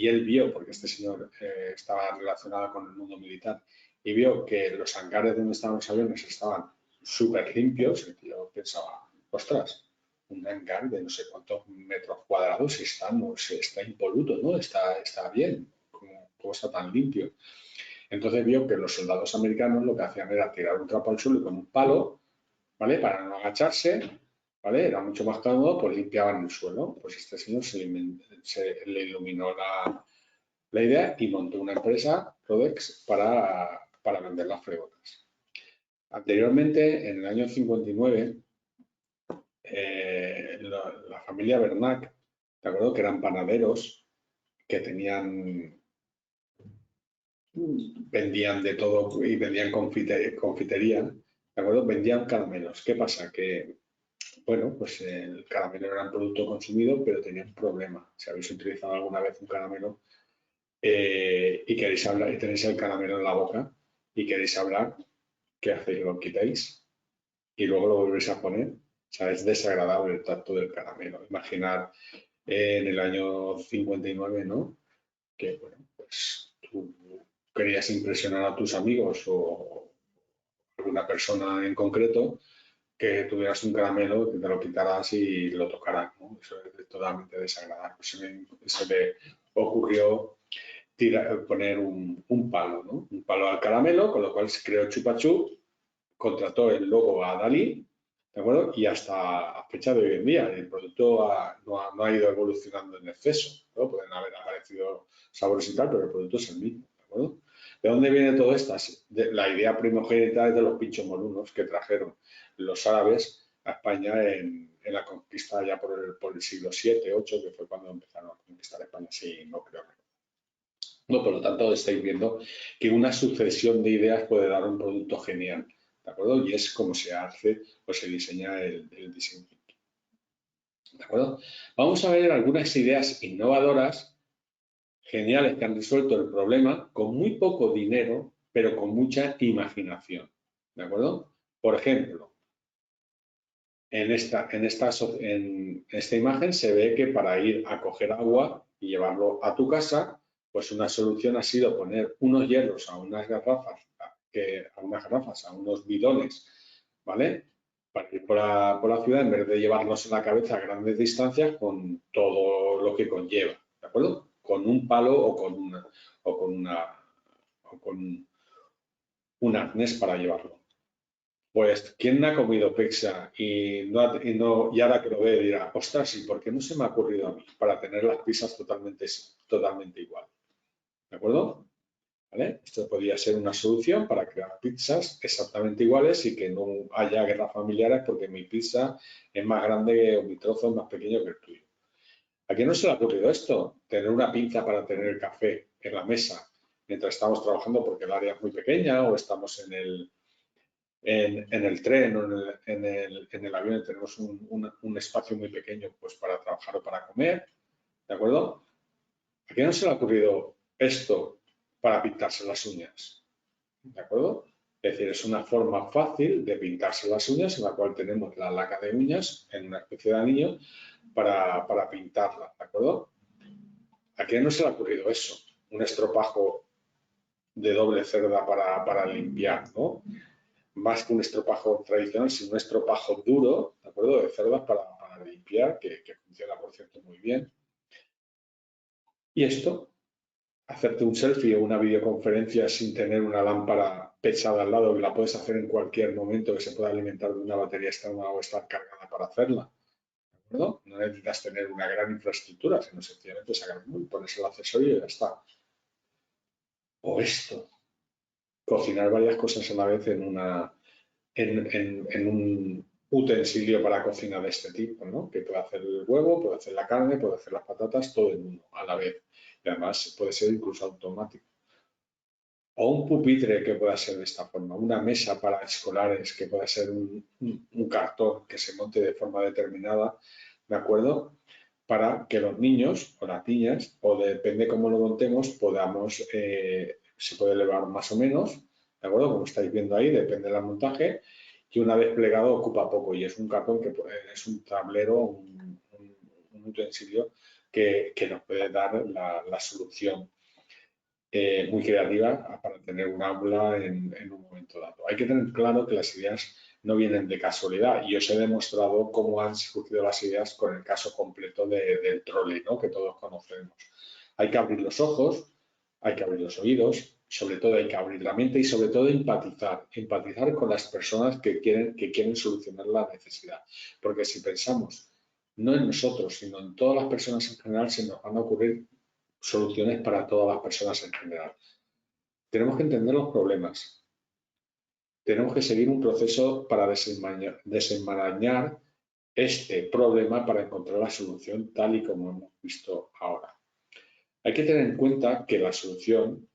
él vio, porque este señor estaba relacionado con el mundo militar, y vio que los hangares donde estaban los aviones estaban súper limpios, y yo pensaba, ostras, un hangar de no sé cuántos metros cuadrados está impoluto, ¿no? Está bien, ¿cómo está tan limpio? Entonces vio que los soldados americanos lo que hacían era tirar un trapo al suelo y con un palo, ¿vale? Para no agacharse, ¿vale? Era mucho más cómodo, pues limpiaban el suelo. Pues este señor se le iluminó la idea y montó una empresa, Rodex, para vender las fregonas. Anteriormente, en el año 59, la familia Bernac, ¿de acuerdo? Que eran panaderos, que vendían de todo y vendían confitería, ¿de acuerdo? Vendían caramelos. ¿Qué pasa? Que bueno, pues el caramelo era un producto consumido, pero tenía un problema. Si habéis utilizado alguna vez un caramelo y queréis hablar y tenéis el caramelo en la boca y queréis hablar, ¿qué hacéis? Lo quitáis y luego lo volvéis a poner. O sea, es desagradable el tacto del caramelo. Imaginar en el año 59, ¿no? Que, bueno, pues tú querías impresionar a tus amigos o alguna persona en concreto que tuvieras un caramelo, que te lo quitaras y lo tocaras, ¿no? Eso es totalmente desagradable. Se le ocurrió poner un palo, ¿no? Un palo al caramelo, con lo cual se creó Chupa Chup, contrató el logo a Dalí, ¿de acuerdo? Y hasta a fecha de hoy en día el producto no ha ido evolucionando en exceso, ¿no? Pueden haber aparecido sabores y tal, pero el producto es el mismo, ¿de acuerdo? ¿De dónde viene todo esto? La idea primogénita es de los pinchos molunos que trajeron los árabes a España en la conquista ya por el siglo VII, VIII, que fue cuando empezaron a conquistar España, sí, no creo. No, por lo tanto, estáis viendo que una sucesión de ideas puede dar un producto genial, ¿de acuerdo? Y es como se hace o se diseña el diseño. ¿De acuerdo? Vamos a ver algunas ideas innovadoras, geniales, que han resuelto el problema con muy poco dinero, pero con mucha imaginación. ¿De acuerdo? Por ejemplo, en esta imagen se ve que para ir a coger agua y llevarlo a tu casa, pues una solución ha sido poner unos hielos a unas garrafas, a unos bidones, ¿vale? Para ir por la ciudad, en vez de llevarlos en la cabeza a grandes distancias con todo lo que conlleva, ¿de acuerdo? Con un palo o con un arnés para llevarlo. Pues, ¿quién no ha comido pizza y ahora que lo ve dirá, ostras, ¿y por qué no se me ha ocurrido a mí para tener las pizzas totalmente igual? ¿De acuerdo? ¿Vale? Esto podría ser una solución para crear pizzas exactamente iguales y que no haya guerras familiares porque mi pizza es más grande o mi trozo es más pequeño que el tuyo. ¿A quién no se le ha ocurrido esto? Tener una pinza para tener el café en la mesa mientras estamos trabajando porque el área es muy pequeña o estamos en el tren o en el avión tenemos un espacio muy pequeño pues para trabajar o para comer, ¿de acuerdo? ¿A quién no se le ha ocurrido esto para pintarse las uñas? ¿De acuerdo? Es decir, es una forma fácil de pintarse las uñas en la cual tenemos la laca de uñas en una especie de anillo para pintarla, ¿de acuerdo? ¿A quién no se le ha ocurrido eso? Un estropajo de doble cerda para limpiar, ¿no? Más que un estropajo tradicional, sino un estropajo duro, ¿de acuerdo? De cerdas para limpiar, que funciona, por cierto, muy bien. Y esto, hacerte un selfie o una videoconferencia sin tener una lámpara pesada al lado, que la puedes hacer en cualquier momento, que se pueda alimentar de una batería externa o estar cargada para hacerla, ¿de acuerdo? No necesitas tener una gran infraestructura, sino sencillamente sacar un móvil, pones el accesorio y ya está. O esto, cocinar varias cosas a la vez en un utensilio para cocina de este tipo, ¿no? Que puede hacer el huevo, puede hacer la carne, puede hacer las patatas, todo en uno a la vez. Y además puede ser incluso automático. O un pupitre que pueda ser de esta forma, una mesa para escolares que pueda ser un cartón que se monte de forma determinada, ¿de acuerdo? Para que los niños o las niñas, o depende cómo lo montemos, podamos, se puede elevar más o menos, ¿de acuerdo? Como estáis viendo ahí, depende del montaje, y una vez plegado ocupa poco y es un cartón que es un tablero, un utensilio que nos puede dar la solución muy creativa para tener un aula en un momento dado. Hay que tener claro que las ideas no vienen de casualidad y os he demostrado cómo han surgido las ideas con el caso completo del trolley, ¿no? Que todos conocemos. Hay que abrir los ojos, hay que abrir los oídos, sobre todo hay que abrir la mente y sobre todo empatizar con las personas que quieren solucionar la necesidad. Porque si pensamos no en nosotros, sino en todas las personas en general, se nos van a ocurrir soluciones para todas las personas en general. Tenemos que entender los problemas. Tenemos que seguir un proceso para desenmarañar este problema para encontrar la solución tal y como hemos visto ahora. Hay que tener en cuenta que la solución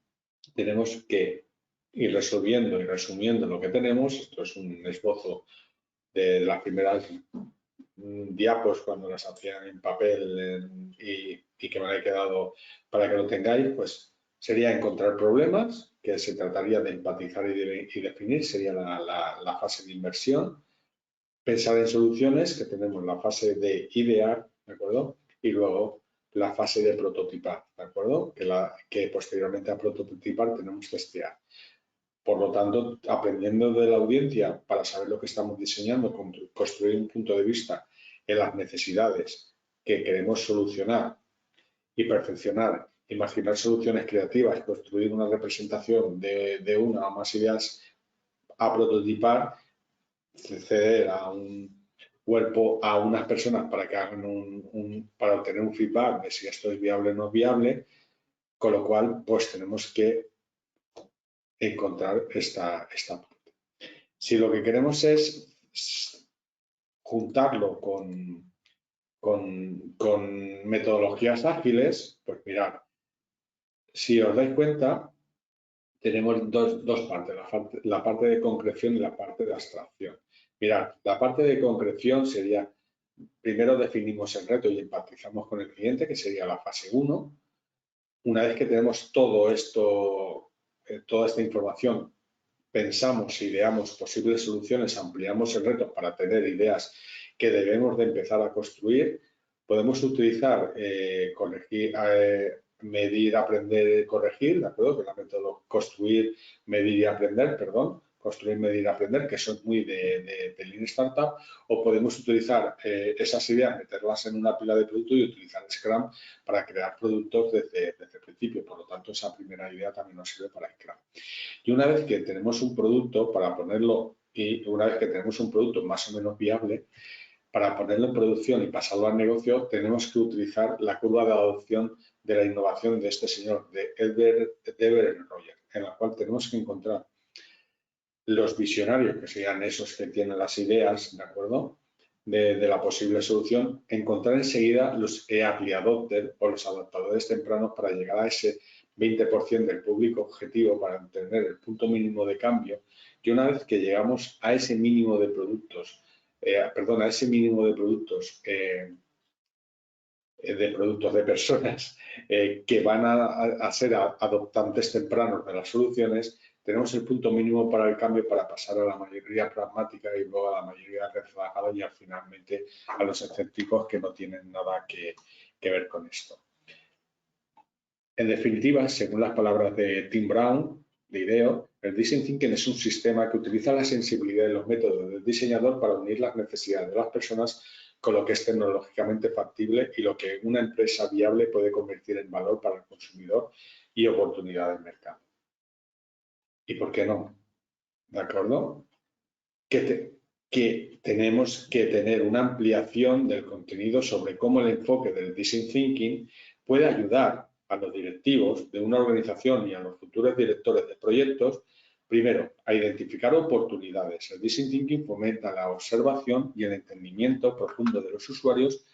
tenemos que ir resolviendo y resumiendo lo que tenemos. Esto es un esbozo de las primeras diapos cuando las hacían en papel y que me he quedado para que lo tengáis, pues sería encontrar problemas, que se trataría de empatizar y definir, sería la fase de inversión, pensar en soluciones, que tenemos la fase de idear, ¿de acuerdo? Y luego la fase de prototipar, ¿de acuerdo? Que posteriormente a prototipar tenemos que testear. Por lo tanto, aprendiendo de la audiencia para saber lo que estamos diseñando, construir un punto de vista en las necesidades que queremos solucionar y perfeccionar, imaginar soluciones creativas, construir una representación de una o más ideas, a prototipar, ceder a un cuerpo a unas personas para que hagan para obtener un feedback de si esto es viable o no es viable, con lo cual pues tenemos que encontrar esta parte. Si lo que queremos es juntarlo con metodologías ágiles, pues mirad, si os dais cuenta, tenemos dos partes, la parte de concreción y la parte de abstracción. Mirad, la parte de concreción sería primero definimos el reto y empatizamos con el cliente, que sería la fase 1. Una vez que tenemos todo esto, toda esta información, pensamos, ideamos posibles soluciones, ampliamos el reto para tener ideas que debemos de empezar a construir. Podemos utilizar medir, aprender, corregir, ¿de acuerdo? Que es la método construir, medir y aprender, perdón. Construir, medir, aprender, que son muy de Lean Startup, o podemos utilizar esas ideas, meterlas en una pila de producto y utilizar Scrum para crear productos desde el principio. Por lo tanto, esa primera idea también nos sirve para Scrum. Y una vez que tenemos un producto, una vez que tenemos un producto más o menos viable, para ponerlo en producción y pasarlo al negocio, tenemos que utilizar la curva de adopción de la innovación de este señor, de Ever Roger, en la cual tenemos que encontrar los visionarios, que serían esos que tienen las ideas, ¿de acuerdo?, de la posible solución, encontrar enseguida los early adopters o los adaptadores tempranos para llegar a ese 20% del público objetivo para obtener el punto mínimo de cambio. Y una vez que llegamos a ese mínimo de productos, a ese mínimo de productos de personas que van a ser adoptantes tempranos de las soluciones, tenemos el punto mínimo para el cambio para pasar a la mayoría pragmática y luego a la mayoría rezagada y finalmente a los escépticos que no tienen nada que ver con esto. En definitiva, según las palabras de Tim Brown, de IDEO, el Design Thinking es un sistema que utiliza la sensibilidad y los métodos del diseñador para unir las necesidades de las personas con lo que es tecnológicamente factible y lo que una empresa viable puede convertir en valor para el consumidor y oportunidad del mercado. ¿Y por qué no? ¿De acuerdo? Que tenemos que tener una ampliación del contenido sobre cómo el enfoque del Design Thinking puede ayudar a los directivos de una organización y a los futuros directores de proyectos, primero, a identificar oportunidades. El Design Thinking fomenta la observación y el entendimiento profundo de los usuarios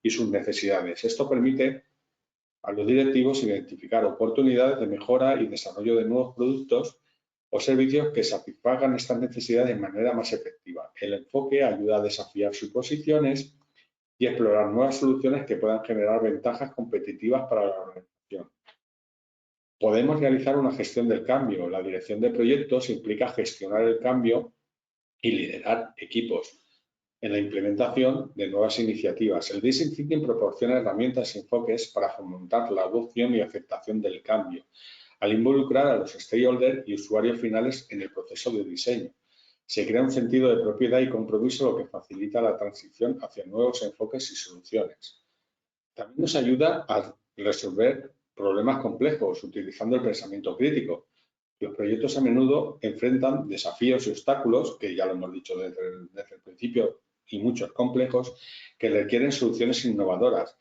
y sus necesidades. Esto permite a los directivos identificar oportunidades de mejora y desarrollo de nuevos productos o servicios que satisfagan estas necesidades de manera más efectiva. El enfoque ayuda a desafiar suposiciones y explorar nuevas soluciones que puedan generar ventajas competitivas para la organización. Podemos realizar una gestión del cambio. La dirección de proyectos implica gestionar el cambio y liderar equipos en la implementación de nuevas iniciativas. El Design Thinking proporciona herramientas y enfoques para fomentar la adopción y aceptación del cambio, al involucrar a los stakeholders y usuarios finales en el proceso de diseño. Se crea un sentido de propiedad y compromiso, lo que facilita la transición hacia nuevos enfoques y soluciones. También nos ayuda a resolver problemas complejos utilizando el pensamiento crítico. Los proyectos a menudo enfrentan desafíos y obstáculos, que ya lo hemos dicho desde el principio, y muchos complejos, que requieren soluciones innovadoras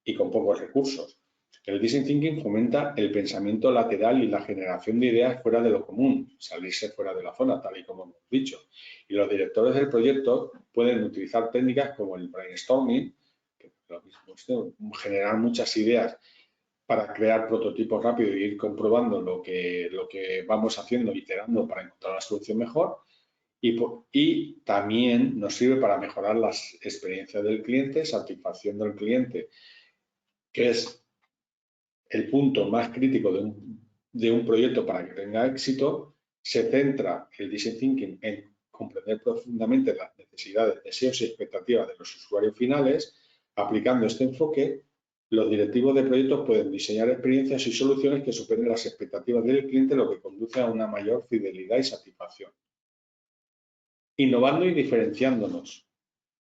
y con pocos recursos. El Design Thinking fomenta el pensamiento lateral y la generación de ideas fuera de lo común, salirse fuera de la zona, tal y como hemos dicho. Y los directores del proyecto pueden utilizar técnicas como el brainstorming, que es lo mismo, generar muchas ideas para crear prototipos rápido y ir comprobando lo que vamos haciendo, iterando para encontrar la solución mejor. Y también nos sirve para mejorar las experiencias del cliente, satisfacción del cliente, que es el punto más crítico de un proyecto para que tenga éxito. Se centra el Design Thinking en comprender profundamente las necesidades, deseos y expectativas de los usuarios finales. Aplicando este enfoque, los directivos de proyectos pueden diseñar experiencias y soluciones que superen las expectativas del cliente, lo que conduce a una mayor fidelidad y satisfacción. Innovando y diferenciándonos.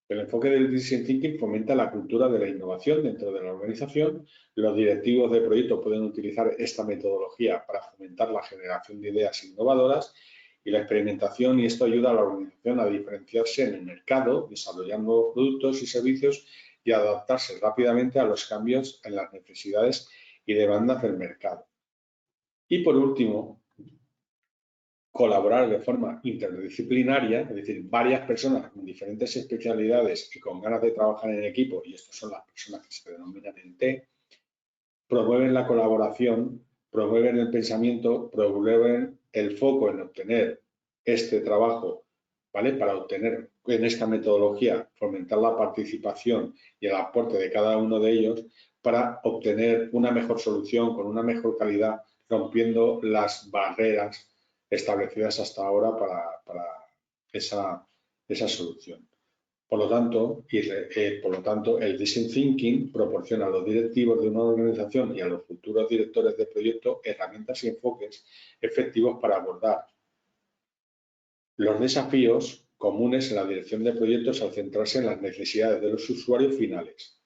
El enfoque del Design Thinking fomenta la cultura de la innovación dentro de la organización. Los directivos de proyecto pueden utilizar esta metodología para fomentar la generación de ideas innovadoras y la experimentación, y esto ayuda a la organización a diferenciarse en el mercado, desarrollar nuevos productos y servicios y adaptarse rápidamente a los cambios en las necesidades y demandas del mercado. Y por último, colaborar de forma interdisciplinaria, es decir, varias personas con diferentes especialidades y con ganas de trabajar en equipo, y estas son las personas que se denominan en T, promueven la colaboración, promueven el pensamiento, promueven el foco en obtener este trabajo ¿vale? Para obtener en esta metodología, fomentar la participación y el aporte de cada uno de ellos para obtener una mejor solución con una mejor calidad, rompiendo las barreras establecidas hasta ahora para esa solución. Por lo tanto, el Design Thinking proporciona a los directivos de una organización y a los futuros directores de proyecto herramientas y enfoques efectivos para abordar los desafíos comunes en la dirección de proyectos al centrarse en las necesidades de los usuarios finales,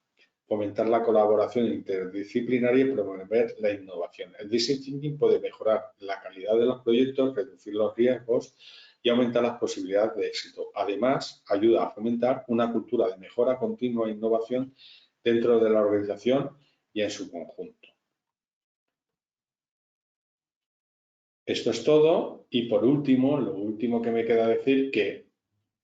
fomentar la colaboración interdisciplinaria y promover la innovación. El Design Thinking puede mejorar la calidad de los proyectos, reducir los riesgos y aumentar las posibilidades de éxito. Además, ayuda a fomentar una cultura de mejora continua e innovación dentro de la organización y en su conjunto. Esto es todo y por último, lo último que me queda decir que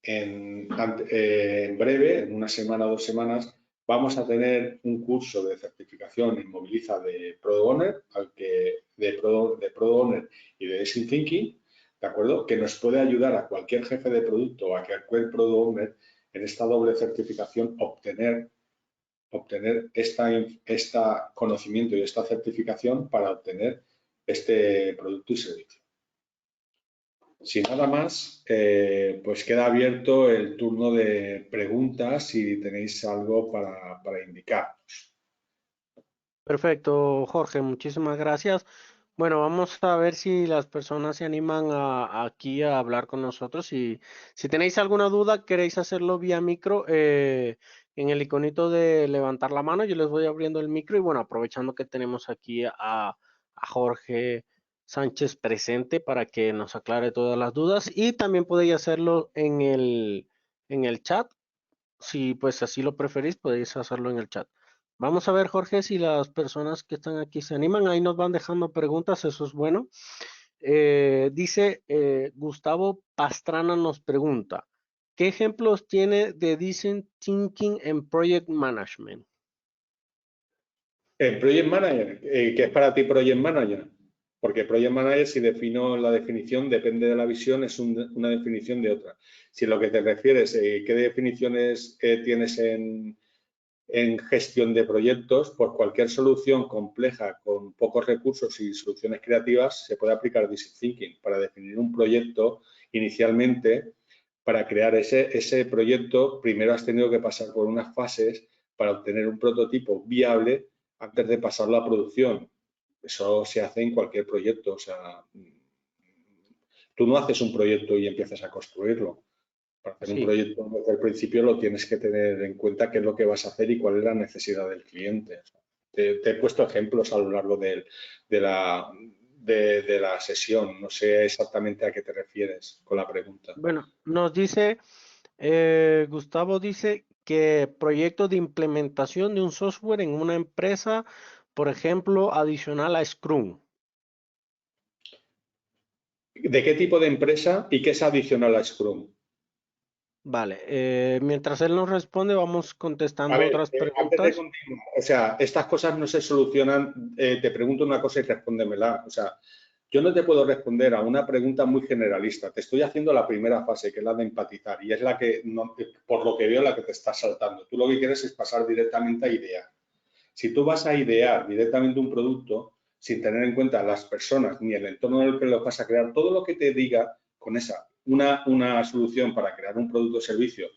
en breve, en una semana o 2 semanas, vamos a tener un curso de certificación en Moviliza de Product Owner, de Product Owner y de Design Thinking, ¿de acuerdo? Que nos puede ayudar a cualquier jefe de producto o a cualquier Product Owner en esta doble certificación obtener esta conocimiento y esta certificación para obtener este producto y servicio. Sin nada más, pues queda abierto el turno de preguntas si tenéis algo para indicarnos. Perfecto, Jorge, muchísimas gracias. Bueno, vamos a ver si las personas se animan aquí a hablar con nosotros. Si tenéis alguna duda, queréis hacerlo vía micro, en el iconito de levantar la mano, yo les voy abriendo el micro y bueno, aprovechando que tenemos aquí a Jorge Sánchez presente para que nos aclare todas las dudas y también podéis hacerlo en el chat. Si pues así lo preferís, podéis hacerlo en el chat. Vamos a ver, Jorge, si las personas que están aquí se animan. Ahí nos van dejando preguntas, eso es bueno. Dice Gustavo Pastrana nos pregunta, ¿qué ejemplos tiene de Design Thinking en Project Management? En Project Manager, ¿qué es para ti Project Manager? Porque Project Manager, si defino la definición, depende de la visión, es una definición de otra. Si lo que te refieres, ¿qué definiciones tienes en gestión de proyectos? Por cualquier solución compleja con pocos recursos y soluciones creativas se puede aplicar Design Thinking para definir un proyecto inicialmente. Para crear ese proyecto, primero has tenido que pasar por unas fases para obtener un prototipo viable antes de pasarlo a producción. Eso se hace en cualquier proyecto. O sea, tú no haces un proyecto y empiezas a construirlo. Para hacer un Sí. proyecto desde el principio lo tienes que tener en cuenta qué es lo que vas a hacer y cuál es la necesidad del cliente. Te he puesto ejemplos a lo largo de la sesión. No sé exactamente a qué te refieres con la pregunta. Bueno, nos dice, Gustavo dice que proyecto de implementación de un software en una empresa, por ejemplo, adicional a Scrum. ¿De qué tipo de empresa y qué es adicional a Scrum? Vale, mientras él nos responde, vamos A contestando ver, otras antes de preguntas. continuar, o sea, estas cosas no se solucionan, te pregunto una cosa y respóndemela. O sea, yo no te puedo responder a una pregunta muy generalista. Te estoy haciendo la primera fase, que es la de empatizar, y es la que, por lo que veo, la que te está saltando. Tú lo que quieres es pasar directamente a idear. Si tú vas a idear directamente un producto, sin tener en cuenta las personas ni el entorno en el que lo vas a crear, todo lo que te diga con una solución para crear un producto o servicio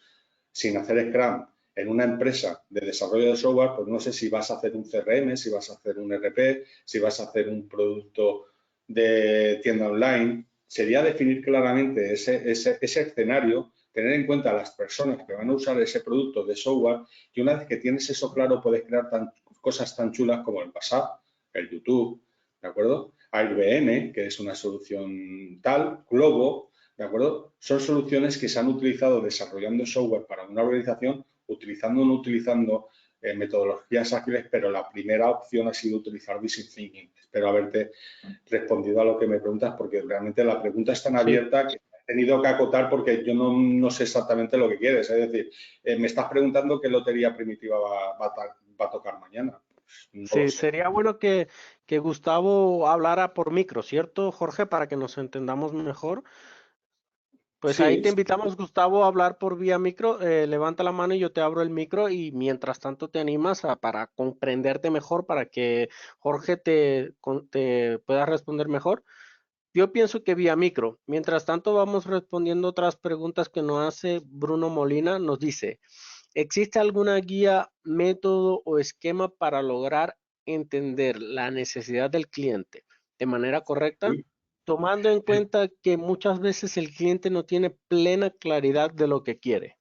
sin hacer Scrum en una empresa de desarrollo de software, pues no sé si vas a hacer un CRM, si vas a hacer un RP, si vas a hacer un producto de tienda online. Sería definir claramente ese escenario, tener en cuenta a las personas que van a usar ese producto de software y una vez que tienes eso claro puedes crear cosas tan chulas como el WhatsApp, el YouTube, ¿de acuerdo? Airbnb, que es una solución tal, Globo, ¿de acuerdo? Son soluciones que se han utilizado desarrollando software para una organización, utilizando o no utilizando metodologías ágiles, pero la primera opción ha sido utilizar Design Thinking. Espero haberte respondido a lo que me preguntas, porque realmente la pregunta es tan Sí, abierta que he tenido que acotar porque yo no sé exactamente lo que quieres. Es decir, me estás preguntando qué lotería primitiva va a tocar mañana. Pues no lo sí, sé. sería bueno que Gustavo hablara por micro, ¿cierto, Jorge? Para que nos entendamos mejor. Pues ahí Sí, te invitamos, Gustavo, a hablar por vía micro. Levanta la mano y yo te abro el micro y mientras tanto te animas para comprenderte mejor, para que Jorge te pueda responder mejor. Yo pienso que vía micro. Mientras tanto, vamos respondiendo otras preguntas que nos hace Bruno Molina. Nos dice, ¿existe alguna guía, método o esquema para lograr entender la necesidad del cliente de manera correcta, sí. tomando en cuenta que muchas veces el cliente no tiene plena claridad de lo que quiere?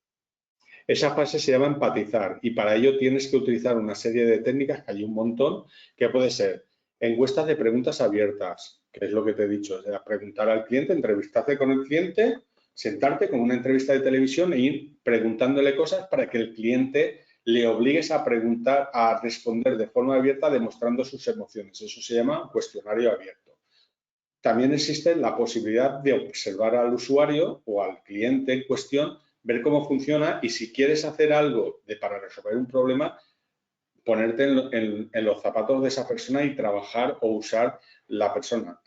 Esa fase se llama empatizar y para ello tienes que utilizar una serie de técnicas, que hay un montón, que puede ser encuestas de preguntas abiertas, que es lo que te he dicho, o sea, preguntar al cliente, entrevistarte con el cliente, sentarte con una entrevista de televisión e ir preguntándole cosas para que el cliente le obligues a preguntar, a responder de forma abierta, demostrando sus emociones. Eso se llama cuestionario abierto. También existe la posibilidad de observar al usuario o al cliente en cuestión, ver cómo funciona y si quieres hacer algo para resolver un problema, ponerte en los zapatos de esa persona y trabajar o usar la persona,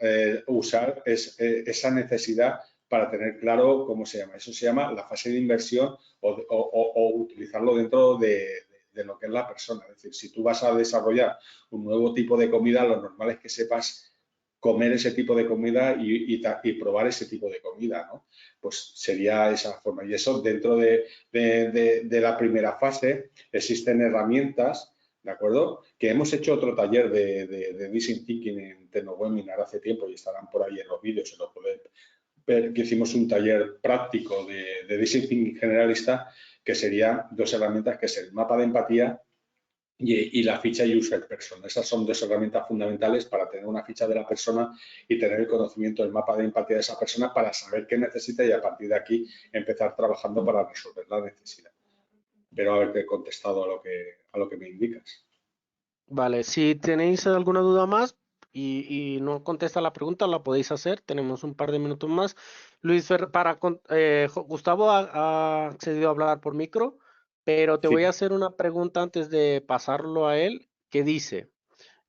usar esa necesidad para tener claro cómo se llama. Eso se llama la fase de inversión o utilizarlo dentro de lo que es la persona. Es decir, si tú vas a desarrollar un nuevo tipo de comida, lo normal es que sepas comer ese tipo de comida y probar ese tipo de comida, ¿no? Pues sería esa forma. Y eso dentro de la primera fase existen herramientas, ¿de acuerdo? Que hemos hecho otro taller de Design Thinking en TecnoWebinar hace tiempo y estarán por ahí en los vídeos, se lo pueden ver, que hicimos un taller práctico de Design Thinking generalista, que serían dos herramientas, que es el mapa de empatía y la ficha user person. Esas son dos herramientas fundamentales para tener una ficha de la persona y tener el conocimiento del mapa de empatía de esa persona para saber qué necesita y a partir de aquí empezar trabajando para resolver la necesidad. Espero haberte contestado a lo que me indicas. Vale, si tenéis alguna duda más y no contesta la pregunta, la podéis hacer. Tenemos un par de minutos más. Luis, Gustavo ha accedido a hablar por micro, pero te Sí. voy a hacer una pregunta antes de pasarlo a él, que dice,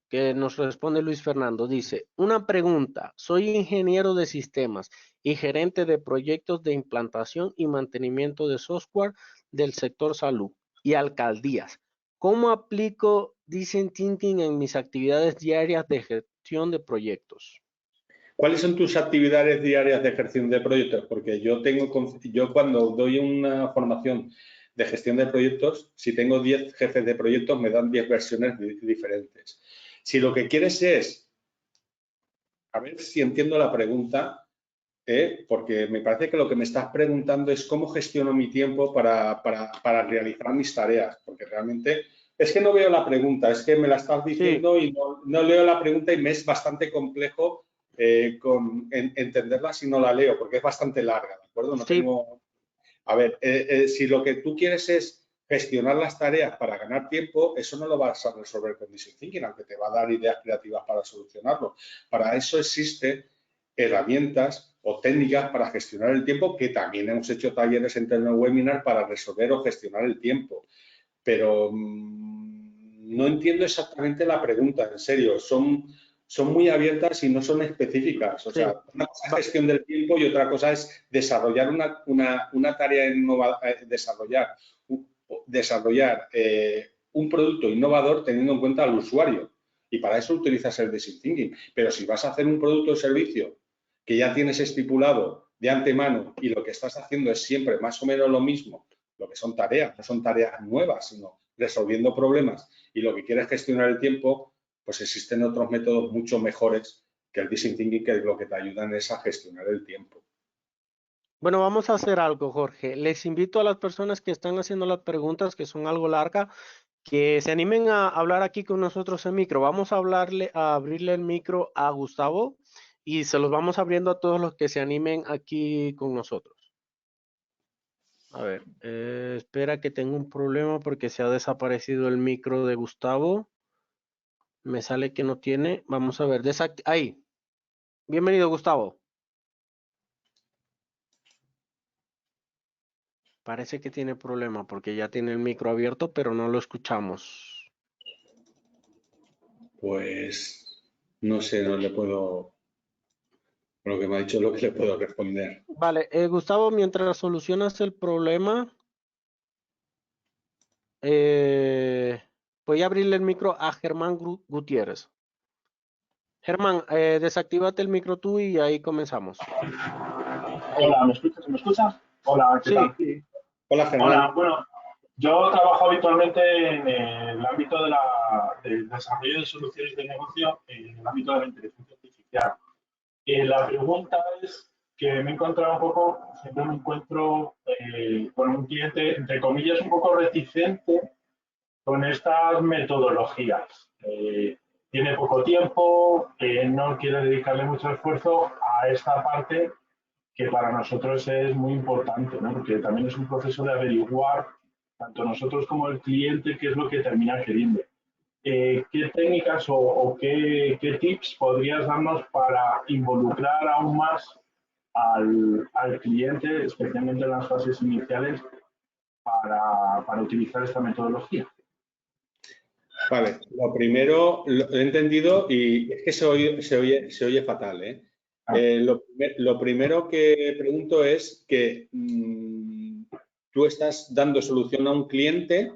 que nos responde Luis Fernando, dice, una pregunta, soy ingeniero de sistemas y gerente de proyectos de implantación y mantenimiento de software del sector salud y alcaldías. ¿Cómo aplico Design Thinking en mis actividades diarias de gestión de proyectos? ¿Cuáles son tus actividades diarias de gestión de proyectos? Porque yo cuando doy una formación de gestión de proyectos, si tengo 10 jefes de proyectos, me dan 10 versiones diferentes. Si lo que quieres es, a ver si entiendo la pregunta, porque me parece que lo que me estás preguntando es cómo gestiono mi tiempo para realizar mis tareas, porque realmente es que no veo la pregunta, es que me la estás Sí, diciendo y no leo la pregunta y me es bastante complejo entenderla si no la leo, porque es bastante larga, ¿de acuerdo? No sí. tengo... A ver, si lo que tú quieres es gestionar las tareas para ganar tiempo, eso no lo vas a resolver con Design Thinking, aunque te va a dar ideas creativas para solucionarlo. Para eso existen herramientas o técnicas para gestionar el tiempo, que también hemos hecho talleres en webinar para resolver o gestionar el tiempo. Pero no entiendo exactamente la pregunta, en serio. Son muy abiertas y no son específicas. O Sí, sea, una cosa es va- gestión del tiempo y otra cosa es desarrollar una tarea innovadora, desarrollar un producto innovador teniendo en cuenta al usuario. Y para eso utilizas el design thinking. Pero si vas a hacer un producto o servicio que ya tienes estipulado de antemano y lo que estás haciendo es siempre más o menos lo mismo, lo que son tareas, no son tareas nuevas, sino resolviendo problemas y lo que quieres gestionar el tiempo, pues existen otros métodos mucho mejores que el design thinking, que lo que te ayudan es a gestionar el tiempo. Bueno, vamos a hacer algo, Jorge. Les invito a las personas que están haciendo las preguntas, que son algo largas, que se animen a hablar aquí con nosotros en micro. Vamos a abrirle el micro a Gustavo y se los vamos abriendo a todos los que se animen aquí con nosotros. A ver, espera que tengo un problema porque se ha desaparecido el micro de Gustavo. Me sale que no tiene. Vamos a ver, ahí. Bienvenido, Gustavo. Parece que tiene problema porque ya tiene el micro abierto, pero no lo escuchamos. Pues no sé, no le puedo, lo que me ha dicho es lo que le puedo responder. Vale, Gustavo, mientras solucionas el problema, voy a abrirle el micro a Germán Gutiérrez. Germán, desactívate el micro tú y ahí comenzamos. Hola, ¿me escuchas? ¿Me escuchas? Hola, ¿qué Sí, tal? Hola, Hola, Germán. bueno, yo trabajo habitualmente en el ámbito del desarrollo de soluciones de negocio en el ámbito de la inteligencia artificial. Y la pregunta es que me he encontrado un poco, siempre me encuentro con un cliente, entre comillas, un poco reticente con estas metodologías. Tiene poco tiempo, no quiere dedicarle mucho esfuerzo a esta parte que para nosotros es muy importante, ¿no? Porque también es un proceso de averiguar, tanto nosotros como el cliente, qué es lo que termina queriendo. ¿Qué técnicas o qué tips podrías darnos para involucrar aún más al cliente, especialmente en las fases iniciales, para utilizar esta metodología? Vale, lo primero lo he entendido y es que se oye fatal, ¿eh? Ah, Lo primero que pregunto es que tú estás dando solución a un cliente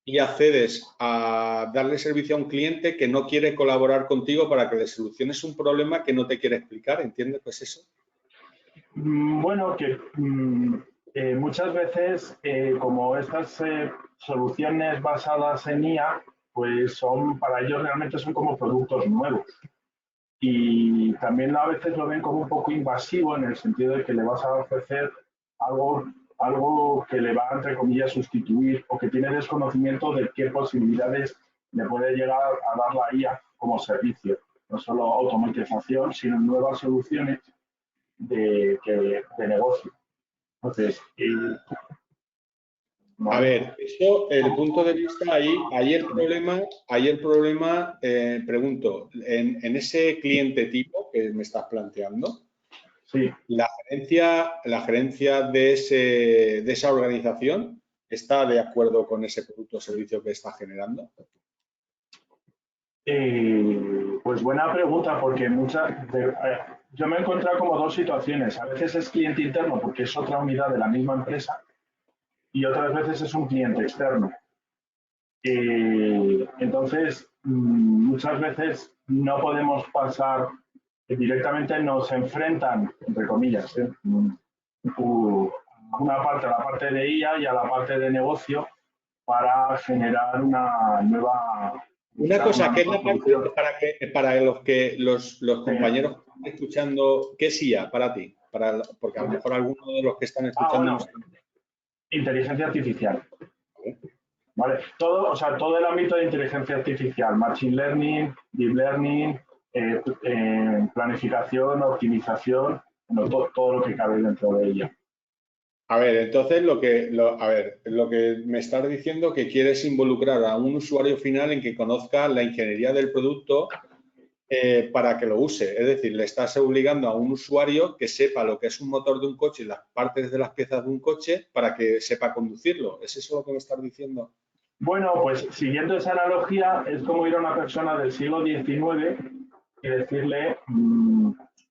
y accedes a darle servicio a un cliente que no quiere colaborar contigo para que le soluciones un problema que no te quiere explicar, ¿entiendes? Pues eso. Bueno, que muchas veces, como estas soluciones basadas en IA, pues son, para ellos realmente son como productos nuevos. Y también a veces lo ven como un poco invasivo en el sentido de que le vas a ofrecer algo, algo que le va, entre comillas, sustituir o que tiene desconocimiento de qué posibilidades le puede llegar a dar la IA como servicio. No solo automatización, sino nuevas soluciones de negocio. Entonces, A ¿vale? ver, eso, el punto de vista ahí el problema, pregunto, en ese cliente tipo que me estás planteando, Sí. la gerencia de esa organización está de acuerdo con ese producto o servicio que está generando. Pues buena pregunta, porque yo me he encontrado como dos situaciones. A veces es cliente interno porque es otra unidad de la misma empresa y otras veces es un cliente externo. Entonces, muchas veces no podemos pasar, directamente nos enfrentan, entre comillas, una parte a la parte de IA y a la parte de negocio para generar una nueva, Una buscar cosa, una ¿qué es nueva la parte solución. para los Sí. compañeros que están escuchando, qué es IA para ti? Porque a lo mejor algunos de los que están escuchando no Bueno, saben. inteligencia artificial. ¿Vale? Todo, o sea, todo el ámbito de inteligencia artificial, machine learning, deep learning, planificación, optimización, bueno, todo lo que cabe dentro de ella. A ver, entonces lo que me estás diciendo que quieres involucrar a un usuario final en que conozca la ingeniería del producto para que lo use. Es decir, le estás obligando a un usuario que sepa lo que es un motor de un coche y las partes de las piezas de un coche para que sepa conducirlo. ¿Es eso lo que me estás diciendo? Bueno, pues siguiendo esa analogía, es como ir a una persona del siglo XIX y decirle,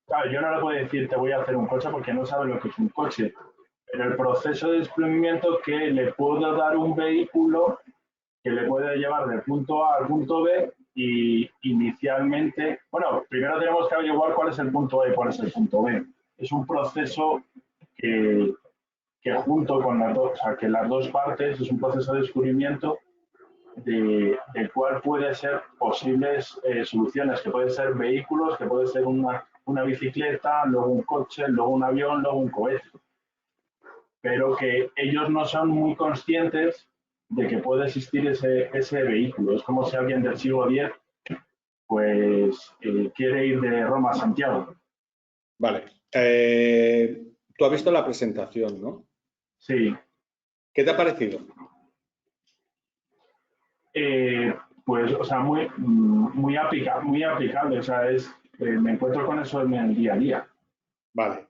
claro, yo no le puedo decir te voy a hacer un coche porque no sabe lo que es un coche, pero el proceso de desprendimiento que le puedo dar un vehículo que le puede llevar del punto A al punto B y inicialmente, bueno, primero tenemos que averiguar cuál es el punto A y cuál es el punto B. Es un proceso que, que junto con las dos, o sea, que las dos partes es un proceso de descubrimiento de cuál puede ser posibles soluciones, que pueden ser vehículos, que puede ser una bicicleta, luego un coche, luego un avión, luego un cohete. Pero que ellos no son muy conscientes de que puede existir ese vehículo. Es como si alguien del siglo X pues quiere ir de Roma a Santiago. Vale. Tú has visto la presentación, ¿no? Sí. ¿Qué te ha parecido? Pues, o sea, muy aplicable. O sea, me encuentro con eso en el día a día. Vale.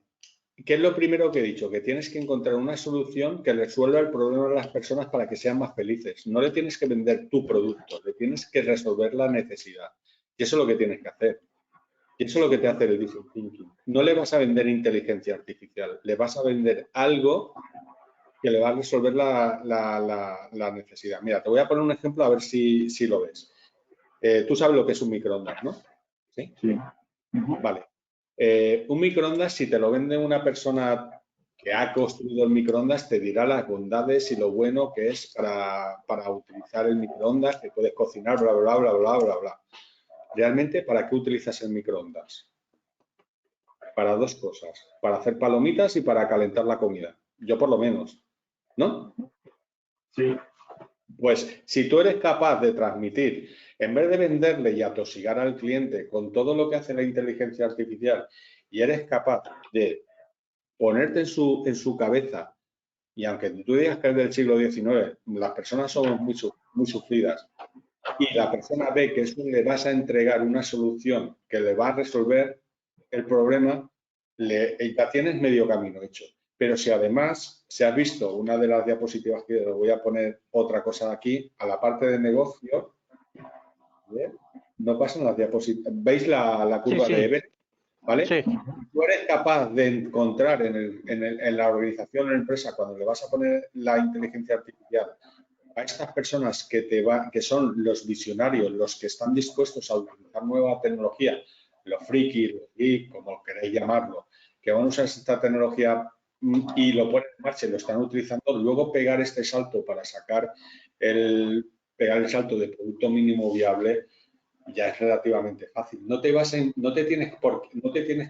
¿Qué es lo primero que he dicho? Que tienes que encontrar una solución que resuelva el problema de las personas para que sean más felices. No le tienes que vender tu producto, le tienes que resolver la necesidad. Y eso es lo que tienes que hacer. Y eso es lo que te hace el Design Thinking. No le vas a vender inteligencia artificial, le vas a vender algo que le va a resolver la necesidad. Mira, te voy a poner un ejemplo a ver si lo ves. Tú sabes lo que es un microondas, ¿no? Sí. Sí. Vale. Un microondas, si te lo vende una persona que ha construido el microondas, te dirá las bondades y lo bueno que es para utilizar el microondas, que puedes cocinar, bla, bla, bla, bla, bla, bla. Realmente, ¿para qué utilizas el microondas? Para dos cosas, para hacer palomitas y para calentar la comida. Yo por lo menos, ¿no? Sí. Pues si tú eres capaz de transmitir, en vez de venderle y atosigar al cliente con todo lo que hace la inteligencia artificial, y eres capaz de ponerte en su cabeza, y aunque tú digas que es del siglo XIX, las personas somos muy sufridas, y la persona ve que eso le vas a entregar una solución que le va a resolver el problema, ya tienes medio camino hecho. Pero si además se ha visto una de las diapositivas que os voy a poner otra cosa aquí, a la parte de negocio, no pasan las diapositivas. ¿Veis la curva de Eben? ¿Vale? Sí. Tú eres capaz de encontrar en la organización o en la empresa, cuando le vas a poner la inteligencia artificial, a estas personas que son los visionarios, los que están dispuestos a utilizar nueva tecnología, los frikis, los geeks, como queréis llamarlo, que van a usar esta tecnología y lo ponen en marcha y lo están utilizando, luego pegar este salto para pegar el salto de producto mínimo viable ya es relativamente fácil. No te tienes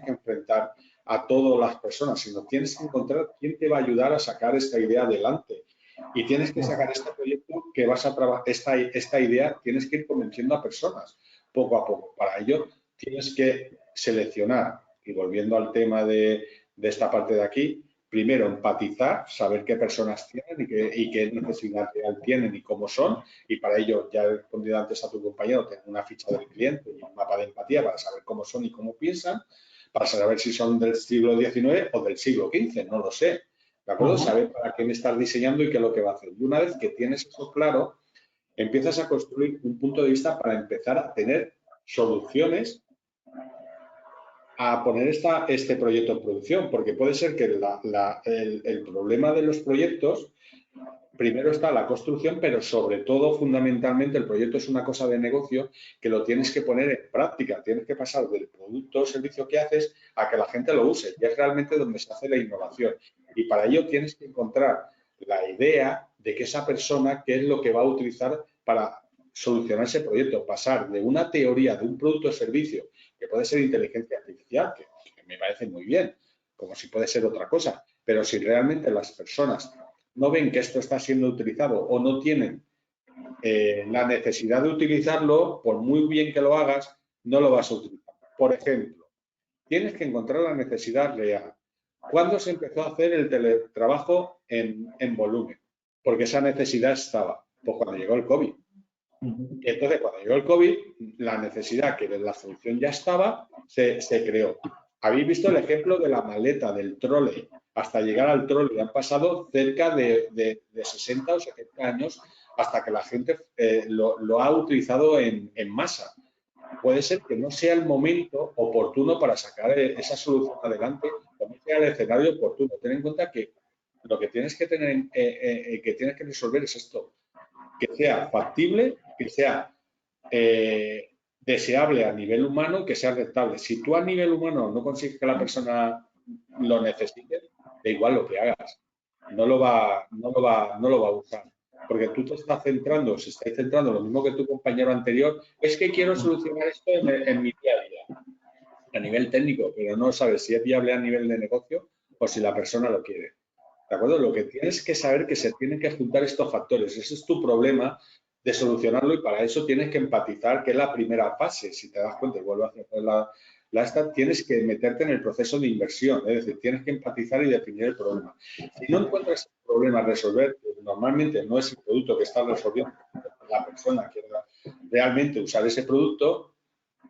que enfrentar a todas las personas, sino tienes que encontrar quién te va a ayudar a sacar esta idea adelante. Y tienes que sacar este proyecto que vas a trabajar, esta idea, tienes que ir convenciendo a personas poco a poco. Para ello, tienes que seleccionar, y volviendo al tema de esta parte de aquí, primero empatizar, saber qué personas tienen y qué necesidad real tienen y cómo son, y para ello, ya he respondido antes a tu compañero, tener una ficha del cliente y un mapa de empatía para saber cómo son y cómo piensan, para saber si son del siglo XIX o del siglo XV, no lo sé. ¿De acuerdo? Saber para qué me estás diseñando y qué es lo que va a hacer. Y una vez que tienes eso claro, empiezas a construir un punto de vista para empezar a tener soluciones a poner este proyecto en producción, porque puede ser que el problema de los proyectos, primero está la construcción, pero sobre todo, fundamentalmente, el proyecto es una cosa de negocio que lo tienes que poner en práctica, tienes que pasar del producto o servicio que haces a que la gente lo use, y es realmente donde se hace la innovación. Y para ello tienes que encontrar la idea de que esa persona, qué es lo que va a utilizar para solucionar ese proyecto, pasar de una teoría de un producto o servicio, que puede ser inteligencia artificial, que me parece muy bien, como si puede ser otra cosa, pero si realmente las personas no ven que esto está siendo utilizado o no tienen la necesidad de utilizarlo, por muy bien que lo hagas, no lo vas a utilizar. Por ejemplo, tienes que encontrar la necesidad real. ¿Cuándo se empezó a hacer el teletrabajo en volumen? Porque esa necesidad estaba, pues cuando llegó el COVID. Entonces, cuando llegó el COVID, la necesidad, que la solución ya estaba, se creó. Habéis visto el ejemplo de la maleta, del trole. Hasta llegar al trole han pasado cerca de 60 o 70 años hasta que la gente lo ha utilizado en masa. Puede ser que no sea el momento oportuno para sacar esa solución adelante, o no sea el escenario oportuno. Ten en cuenta que lo que tienes que tienes que resolver es esto, que sea factible, que sea deseable a nivel humano, que sea rentable. Si tú a nivel humano no consigues que la persona lo necesite, da igual lo que hagas, no lo va a usar. Porque tú te estás centrando, se está centrando lo mismo que tu compañero anterior, es que quiero solucionar esto en mi día a día, a nivel técnico, pero no sabes si es viable a nivel de negocio o si la persona lo quiere. ¿De acuerdo? Lo que tienes que saber que se tienen que juntar estos factores. Ese es tu problema de solucionarlo y para eso tienes que empatizar, que es la primera fase. Si te das cuenta y vuelvo a hacer esta, tienes que meterte en el proceso de inversión. Es decir, tienes que empatizar y definir el problema. Si no encuentras el problema a resolver, pues normalmente no es el producto que estás resolviendo, la persona quiere realmente usar ese producto,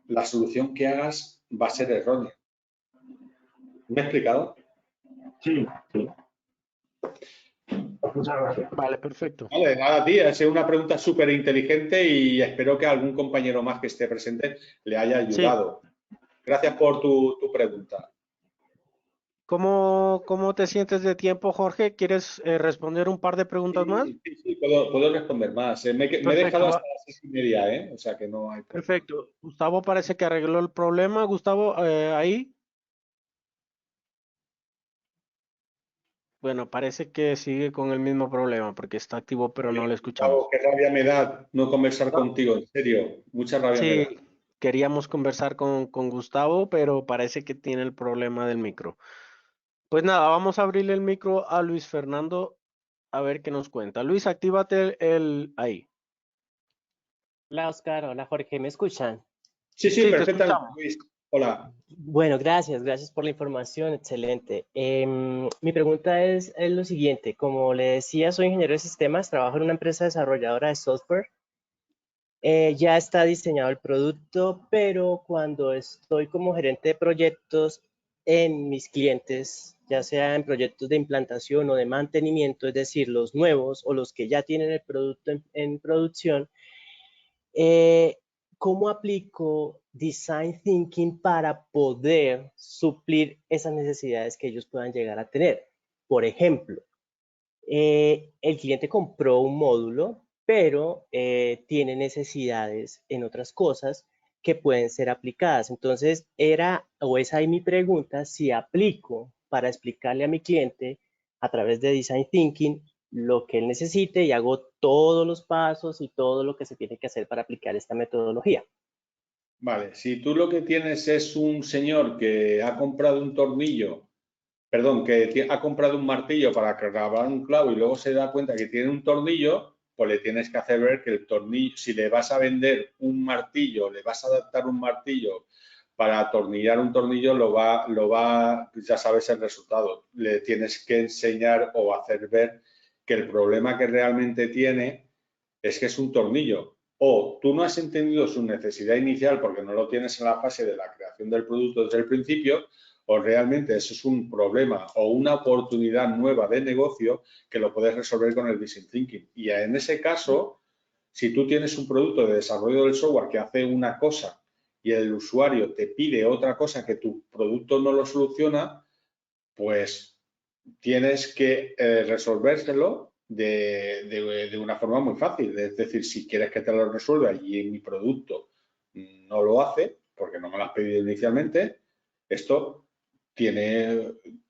la solución que hagas va a ser errónea. ¿Me he explicado? Sí, sí. Muchas gracias. Vale, perfecto. Vale, nada, tía, es una pregunta súper inteligente y espero que algún compañero más que esté presente le haya Sí, ayudado. Gracias por tu pregunta. ¿Cómo te sientes de tiempo, Jorge? ¿Quieres responder un par de preguntas más? Sí, puedo responder más. Me he Perfecto, dejado hasta las 6:30, ¿eh? O sea que no hay problema. perfecto. Gustavo parece que arregló el problema. Gustavo, ahí. Bueno, parece que sigue con el mismo problema porque está activo, pero no le Gustavo, escuchamos. qué rabia me da no conversar No, contigo, en serio. Mucha rabia me da. sí, queríamos conversar con Gustavo, pero parece que tiene el problema del micro. Pues nada, vamos a abrirle el micro a Luis Fernando a ver qué nos cuenta. Luis, actívate ahí. Hola Oscar, hola Jorge, ¿me escuchan? Sí, Sí, te perfectamente, escuchamos. Luis. Hola. Bueno, gracias por la información, excelente. Mi pregunta es lo siguiente, como le decía, soy ingeniero de sistemas, trabajo en una empresa desarrolladora de software. Ya está diseñado el producto, pero cuando estoy como gerente de proyectos en mis clientes, ya sea en proyectos de implantación o de mantenimiento, es decir, los nuevos o los que ya tienen el producto en producción, Eh, ¿cómo aplico Design Thinking para poder suplir esas necesidades que ellos puedan llegar a tener? Por ejemplo, el cliente compró un módulo, pero tiene necesidades en otras cosas que pueden ser aplicadas. Entonces, es ahí mi pregunta, si aplico para explicarle a mi cliente a través de Design Thinking lo que él necesite y hago todos los pasos y todo lo que se tiene que hacer para aplicar esta metodología. Vale, si tú lo que tienes es un señor que ha comprado un tornillo, perdón, que ha comprado un martillo para clavar un clavo y luego se da cuenta que tiene un tornillo, pues le tienes que hacer ver que el tornillo, si le vas a vender un martillo, le vas a adaptar un martillo para atornillar un tornillo, ya sabes el resultado. Le tienes que enseñar o hacer ver que el problema que realmente tiene es que es un tornillo. O tú no has entendido su necesidad inicial porque no lo tienes en la fase de la creación del producto desde el principio, o realmente eso es un problema o una oportunidad nueva de negocio que lo puedes resolver con el Design Thinking. Y en ese caso, si tú tienes un producto de desarrollo del software que hace una cosa y el usuario te pide otra cosa que tu producto no lo soluciona, pues tienes que resolvérselo de una forma muy fácil. Es decir, si quieres que te lo resuelva y en mi producto no lo hace, porque no me lo has pedido inicialmente, esto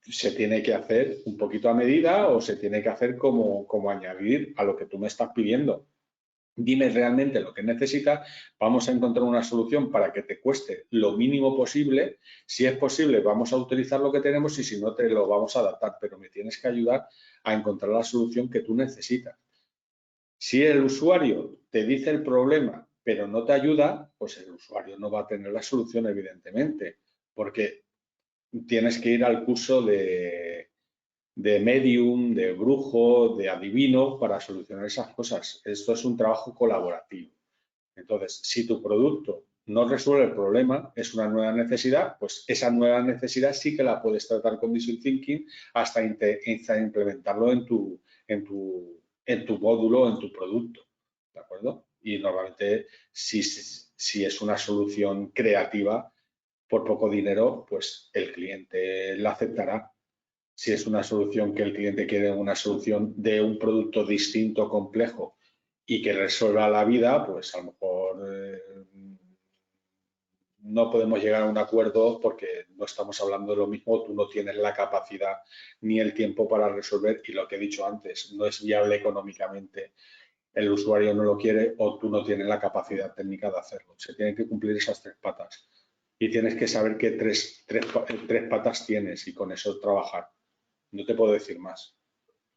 se tiene que hacer un poquito a medida o se tiene que hacer como añadir a lo que tú me estás pidiendo. Dime realmente lo que necesitas, vamos a encontrar una solución para que te cueste lo mínimo posible. Si es posible, vamos a utilizar lo que tenemos y si no, te lo vamos a adaptar, pero me tienes que ayudar a encontrar la solución que tú necesitas. Si el usuario te dice el problema, pero no te ayuda, pues el usuario no va a tener la solución, evidentemente, porque tienes que ir al curso de medium, de brujo, de adivino para solucionar esas cosas. Esto es un trabajo colaborativo. Entonces, si tu producto no resuelve el problema, es una nueva necesidad, pues esa nueva necesidad sí que la puedes tratar con Design Thinking hasta implementarlo en tu módulo, en tu producto. ¿De acuerdo? Y normalmente, si es una solución creativa, por poco dinero, pues el cliente la aceptará. Si es una solución que el cliente quiere, una solución de un producto distinto, complejo y que resuelva la vida, pues a lo mejor no podemos llegar a un acuerdo porque no estamos hablando de lo mismo, tú no tienes la capacidad ni el tiempo para resolver y lo que he dicho antes, no es viable económicamente, el usuario no lo quiere o tú no tienes la capacidad técnica de hacerlo. Se tienen que cumplir esas tres patas y tienes que saber qué tres patas tienes y con eso trabajar. No te puedo decir más.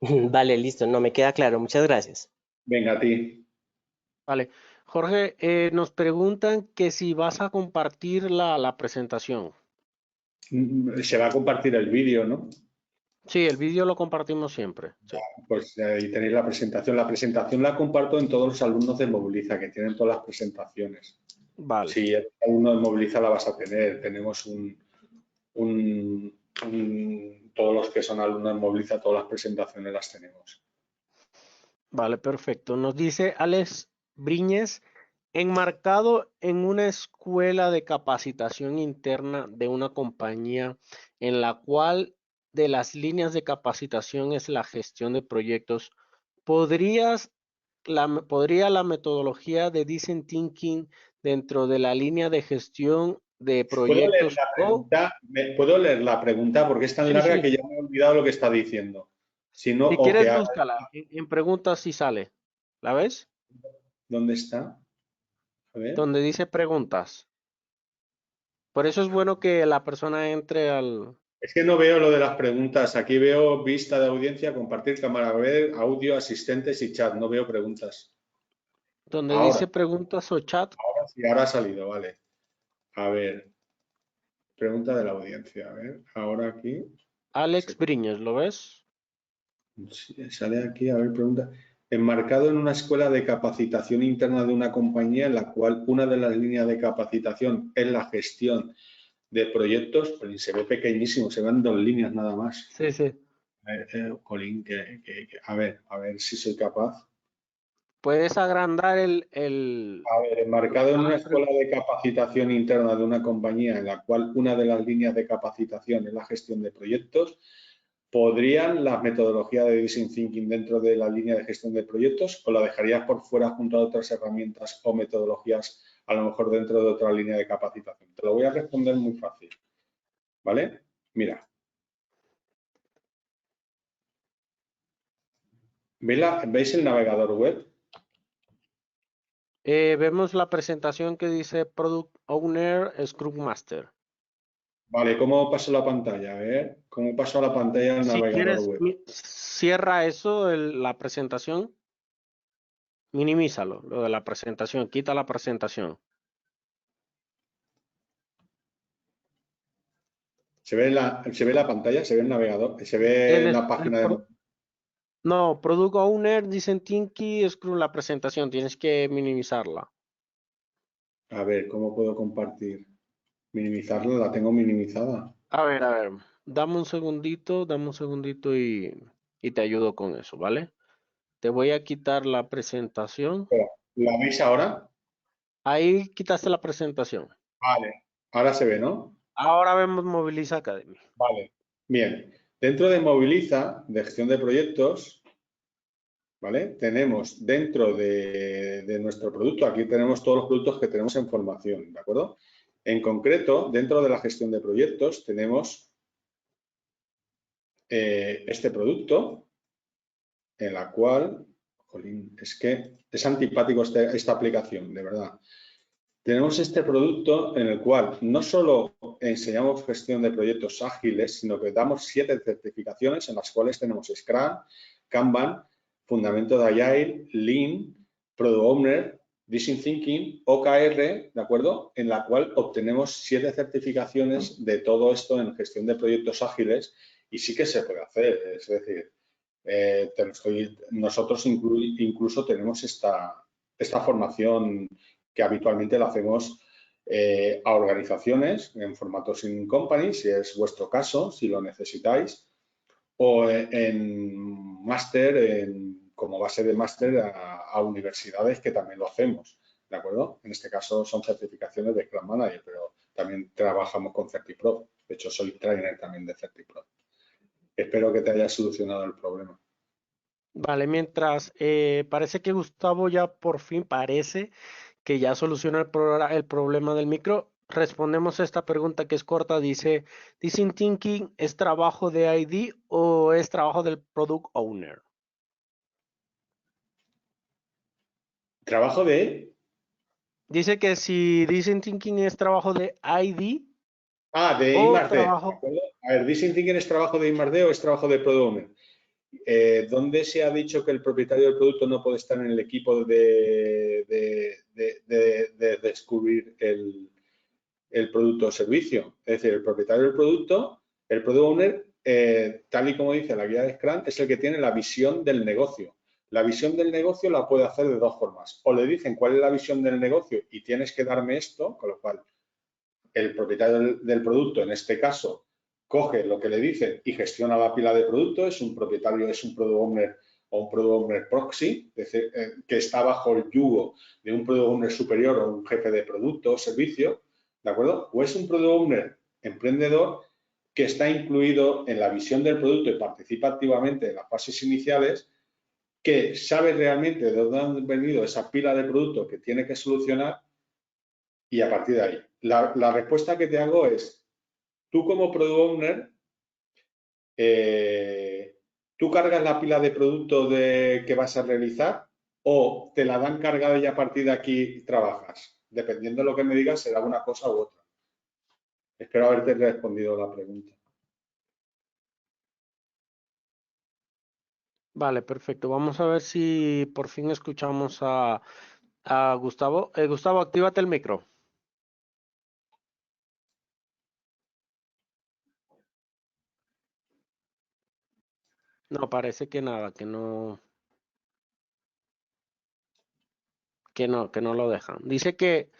Vale, listo, no me queda claro. Muchas gracias. Venga, a ti. Vale. Jorge, nos preguntan que si vas a compartir la presentación. Se va a compartir el vídeo, ¿no? Sí, el vídeo lo compartimos siempre. Sí. Pues ahí tenéis la presentación. La presentación la comparto en todos los alumnos de Moviliza, que tienen todas las presentaciones. Vale. Si el alumno de Moviliza la vas a tener. Tenemos todos los que son alumnos de Moviliza, todas las presentaciones las tenemos. Vale, perfecto. Nos dice Alex Briñez Enmarcado en una escuela de capacitación interna de una compañía en la cual de las líneas de capacitación es la gestión de proyectos, ¿podría la metodología de Design Thinking dentro de la línea de gestión de ¿Puedo leer proyectos la pregunta? ¿Puedo leer la pregunta? Porque es tan Sí, larga sí. que ya me he olvidado lo que está diciendo. Si no, Si o que quieres, búscala. En preguntas sí sale. ¿La ves? ¿dónde está? A ver. Donde dice preguntas. Por eso es bueno que la persona entre al... Es que no veo lo de las preguntas. Aquí veo vista de audiencia, compartir cámara, ver audio, asistentes y chat. No veo preguntas. Donde Ahora, dice preguntas o chat, ahora sí, ahora ha salido, vale. A ver, pregunta de la audiencia. A ver, ahora aquí. Alex Briñes, ¿lo ves? Sale aquí, a ver, pregunta. Enmarcado en una escuela de capacitación interna de una compañía en la cual una de las líneas de capacitación es la gestión de proyectos, pues se ve pequeñísimo, se ven 2 líneas nada más. Sí, sí. Colín, a ver si soy capaz. Puedes agrandar A ver, enmarcado en todas una las escuela de capacitación interna de una compañía en la cual una de las líneas de capacitación es la gestión de proyectos, ¿podrían las metodologías de Design Thinking dentro de la línea de gestión de proyectos o la dejarías por fuera junto a otras herramientas o metodologías, a lo mejor dentro de otra línea de capacitación? Te lo voy a responder muy fácil, ¿vale? Mira, ¿veis el navegador web? Vemos la presentación que dice Product Owner, Scrum Master. Vale, ¿cómo paso la pantalla? A ver, ¿cómo paso la pantalla al Si navegador quieres, web? cierra eso, la presentación, minimízalo, lo de la presentación, quita la presentación. ¿Se ve la pantalla? ¿Se ve el navegador? ¿Se ve El, la página de... no, Product Owner, dicen Tinky, Scrum, la presentación, tienes que minimizarla. A ver, ¿cómo puedo compartir? Minimizarla, la tengo minimizada. A ver, dame un segundito y te ayudo con eso, ¿vale? Te voy a quitar la presentación. Espera, ¿la veis ahora? Ahí quitaste la presentación. Vale, ahora se ve, ¿no? Ahora vemos Moviliza Academy. Vale, bien. Dentro de Moviliza, de gestión de proyectos, ¿vale? Tenemos dentro de nuestro producto, aquí tenemos todos los productos que tenemos en formación, ¿de acuerdo? En concreto, dentro de la gestión de proyectos, tenemos este producto, en la cual, jolín, es que es antipático esta aplicación, de verdad. Tenemos este producto en el cual no solo enseñamos gestión de proyectos ágiles, sino que damos 7 certificaciones en las cuales tenemos Scrum, Kanban, Fundamento de Agile, Lean, Product Owner, Design Thinking, OKR, ¿de acuerdo? En la cual obtenemos 7 certificaciones de todo esto en gestión de proyectos ágiles y sí que se puede hacer, es decir, nosotros incluso tenemos esta formación que habitualmente la hacemos a organizaciones en formato in company, si es vuestro caso, si lo necesitáis, o en máster, como base de máster a universidades que también lo hacemos, ¿de acuerdo? En este caso son certificaciones de Scrum Manager, pero también trabajamos con CertiPro. De hecho, soy trainer también de CertiPro. Espero que te haya solucionado el problema. Vale, mientras parece que Gustavo ya por fin parece que ya soluciona el problema del micro. Respondemos a esta pregunta que es corta. Dice, ¿Design Thinking es trabajo de ID o es trabajo del Product Owner? Trabajo de... Dice que si Design Thinking es trabajo de ID de o I+D, ¿de trabajo... acuerdo? A ver, Design Thinking es trabajo de I+D o es trabajo de Product Owner. ¿Dónde se ha dicho que el propietario del producto no puede estar en el equipo de descubrir el producto o servicio? Es decir, el propietario del producto, el Product Owner, tal y como dice la guía de Scrum, es el que tiene la visión del negocio. La visión del negocio la puede hacer de 2 formas. O le dicen cuál es la visión del negocio y tienes que darme esto, con lo cual el propietario del producto, en este caso, coge lo que le dicen y gestiona la pila de producto, es un propietario, es un product owner o un Product Owner proxy, es decir, que está bajo el yugo de un Product Owner superior o un jefe de producto o servicio, ¿de acuerdo? O es un Product Owner emprendedor que está incluido en la visión del producto y participa activamente en las fases iniciales, que sabe realmente de dónde han venido esa pila de productos que tiene que solucionar y a partir de ahí. La respuesta que te hago es, tú como Product Owner, ¿tú cargas la pila de producto que vas a realizar o te la dan cargada y a partir de aquí trabajas? Dependiendo de lo que me digas, será una cosa u otra. Espero haberte respondido la pregunta. Vale, perfecto. Vamos a ver si por fin escuchamos a Gustavo. Gustavo, actívate el micro. No, parece que nada, que no lo dejan. Dice que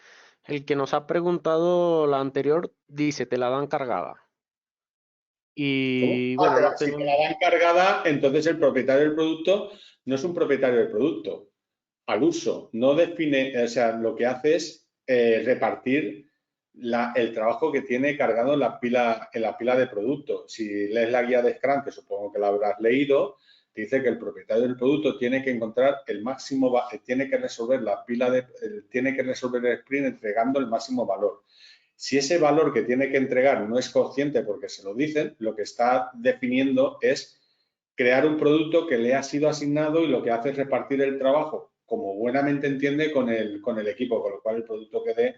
el que nos ha preguntado la anterior dice, te la dan cargada. Y ¿Cómo? bueno, no Si te tenemos... la dan cargada, entonces el propietario del producto no es un propietario del producto. Al uso, no define, o sea, lo que hace es repartir el trabajo que tiene cargado en la pila de producto. Si lees la guía de Scrum, que supongo que la habrás leído, dice que el propietario del producto tiene que encontrar el máximo, tiene que resolver tiene que resolver el sprint entregando el máximo valor. Si ese valor que tiene que entregar no es consciente porque se lo dicen, lo que está definiendo es crear un producto que le ha sido asignado y lo que hace es repartir el trabajo, como buenamente entiende, con el equipo, con lo cual el producto que dé,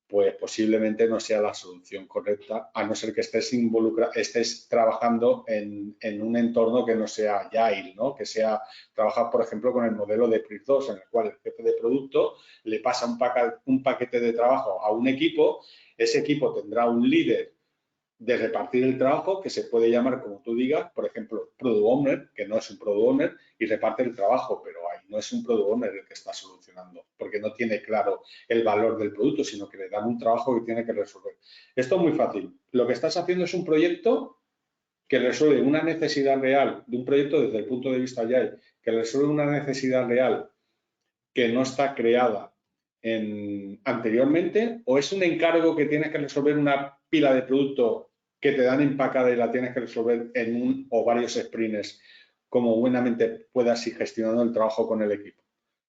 pues posiblemente no sea la solución correcta, a no ser que estés trabajando en un entorno que no sea agile, ¿no? Que sea trabajar, por ejemplo, con el modelo de PRINCE2, en el cual el jefe de producto le pasa un paquete de trabajo a un equipo, ese equipo tendrá un líder de repartir el trabajo, que se puede llamar como tú digas, por ejemplo, Product Owner, que no es un Product Owner, y reparte el trabajo, pero ahí no es un Product Owner el que está solucionando, porque no tiene claro el valor del producto, sino que le dan un trabajo que tiene que resolver. Esto es muy fácil. Lo que estás haciendo es un proyecto que resuelve una necesidad real de un proyecto desde el punto de vista Agile, que resuelve una necesidad real que no está creada anteriormente, o es un encargo que tienes que resolver una pila de producto que te dan empacada y la tienes que resolver en un o varios sprints, como buenamente puedas ir gestionando el trabajo con el equipo.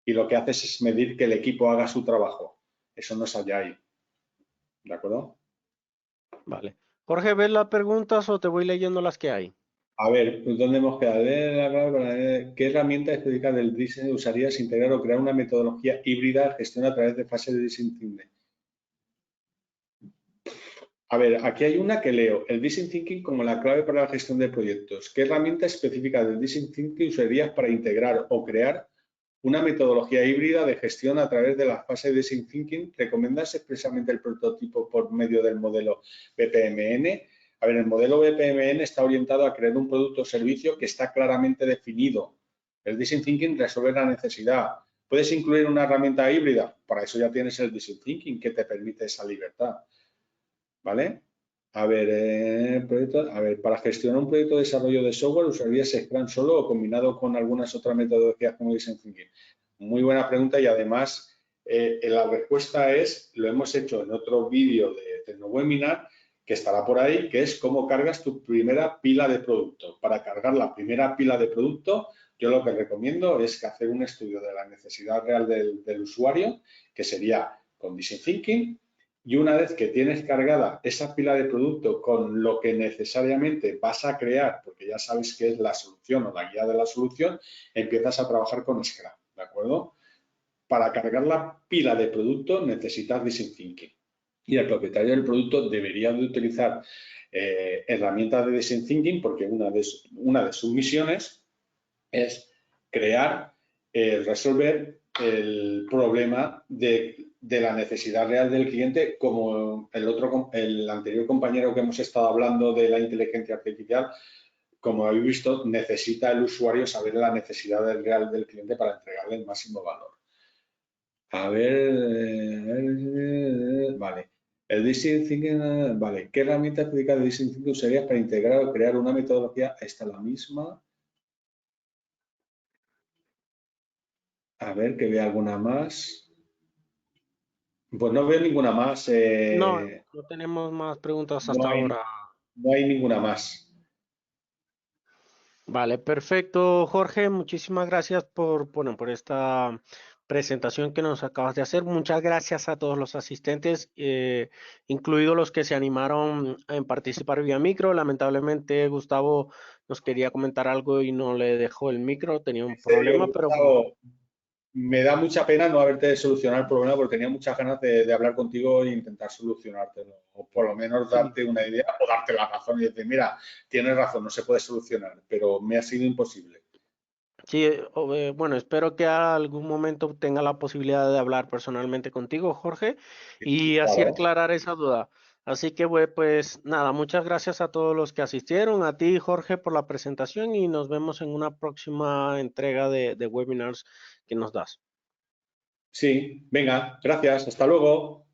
Y lo que haces es medir que el equipo haga su trabajo. Eso no es Agile. ¿De acuerdo? Vale. Jorge, ¿ves las preguntas o te voy leyendo las que hay? A ver, ¿dónde hemos quedado? ¿Qué herramienta específica del diseño usarías integrar o crear una metodología híbrida de gestión a través de fases de design thinking? A ver, aquí hay una que leo, el Design Thinking como la clave para la gestión de proyectos. ¿Qué herramienta específica del Design Thinking usarías para integrar o crear una metodología híbrida de gestión a través de la fase de Design Thinking? ¿Recomiendas expresamente el prototipo por medio del modelo BPMN? A ver, el modelo BPMN está orientado a crear un producto o servicio que está claramente definido. El Design Thinking resuelve la necesidad. ¿Puedes incluir una herramienta híbrida? Para eso ya tienes el Design Thinking que te permite esa libertad. ¿Vale? A ver, para gestionar un proyecto de desarrollo de software, ¿usarías Scrum solo o combinado con algunas otras metodologías como Design Thinking? Muy buena pregunta y además la respuesta es, lo hemos hecho en otro vídeo de TecnoWebinar que estará por ahí, que es cómo cargas tu primera pila de producto. Para cargar la primera pila de producto, yo lo que recomiendo es que hacer un estudio de la necesidad real del usuario, que sería con Design Thinking. Y una vez que tienes cargada esa pila de producto con lo que necesariamente vas a crear, porque ya sabes qué es la solución o la guía de la solución, empiezas a trabajar con Scrum, ¿de acuerdo? Para cargar la pila de producto necesitas Design Thinking. Y el propietario del producto debería de utilizar herramientas de Design Thinking porque una de sus misiones es crear, resolver el problema de la necesidad real del cliente, como el anterior compañero que hemos estado hablando de la inteligencia artificial, como habéis visto, necesita el usuario saber la necesidad real del cliente para entregarle el máximo valor. A ver, vale. El Design Thinking, vale. ¿Qué herramienta específica de Design Thinking usarías para integrar o crear una metodología? Esta es la misma. A ver, que vea alguna más. Pues no veo ninguna más. No, no tenemos más preguntas hasta ahora. No hay ninguna más. Vale, perfecto, Jorge. Muchísimas gracias bueno, por esta presentación que nos acabas de hacer. Muchas gracias a todos los asistentes, incluidos los que se animaron en participar vía micro. Lamentablemente, Gustavo nos quería comentar algo y no le dejó el micro, tenía un En serio, problema, pero Gustavo, me da mucha pena no haberte solucionado el problema porque tenía muchas ganas de hablar contigo e intentar solucionártelo. O por lo menos sí. darte una idea o darte la razón y decir, mira, tienes razón, no se puede solucionar, pero me ha sido imposible. Sí, bueno, espero que a algún momento tenga la posibilidad de hablar personalmente contigo, Jorge, y así Claro. aclarar esa duda. Así que, pues nada, muchas gracias a todos los que asistieron, a ti, Jorge, por la presentación y nos vemos en una próxima entrega de webinars que nos das. Sí, venga, gracias, hasta luego.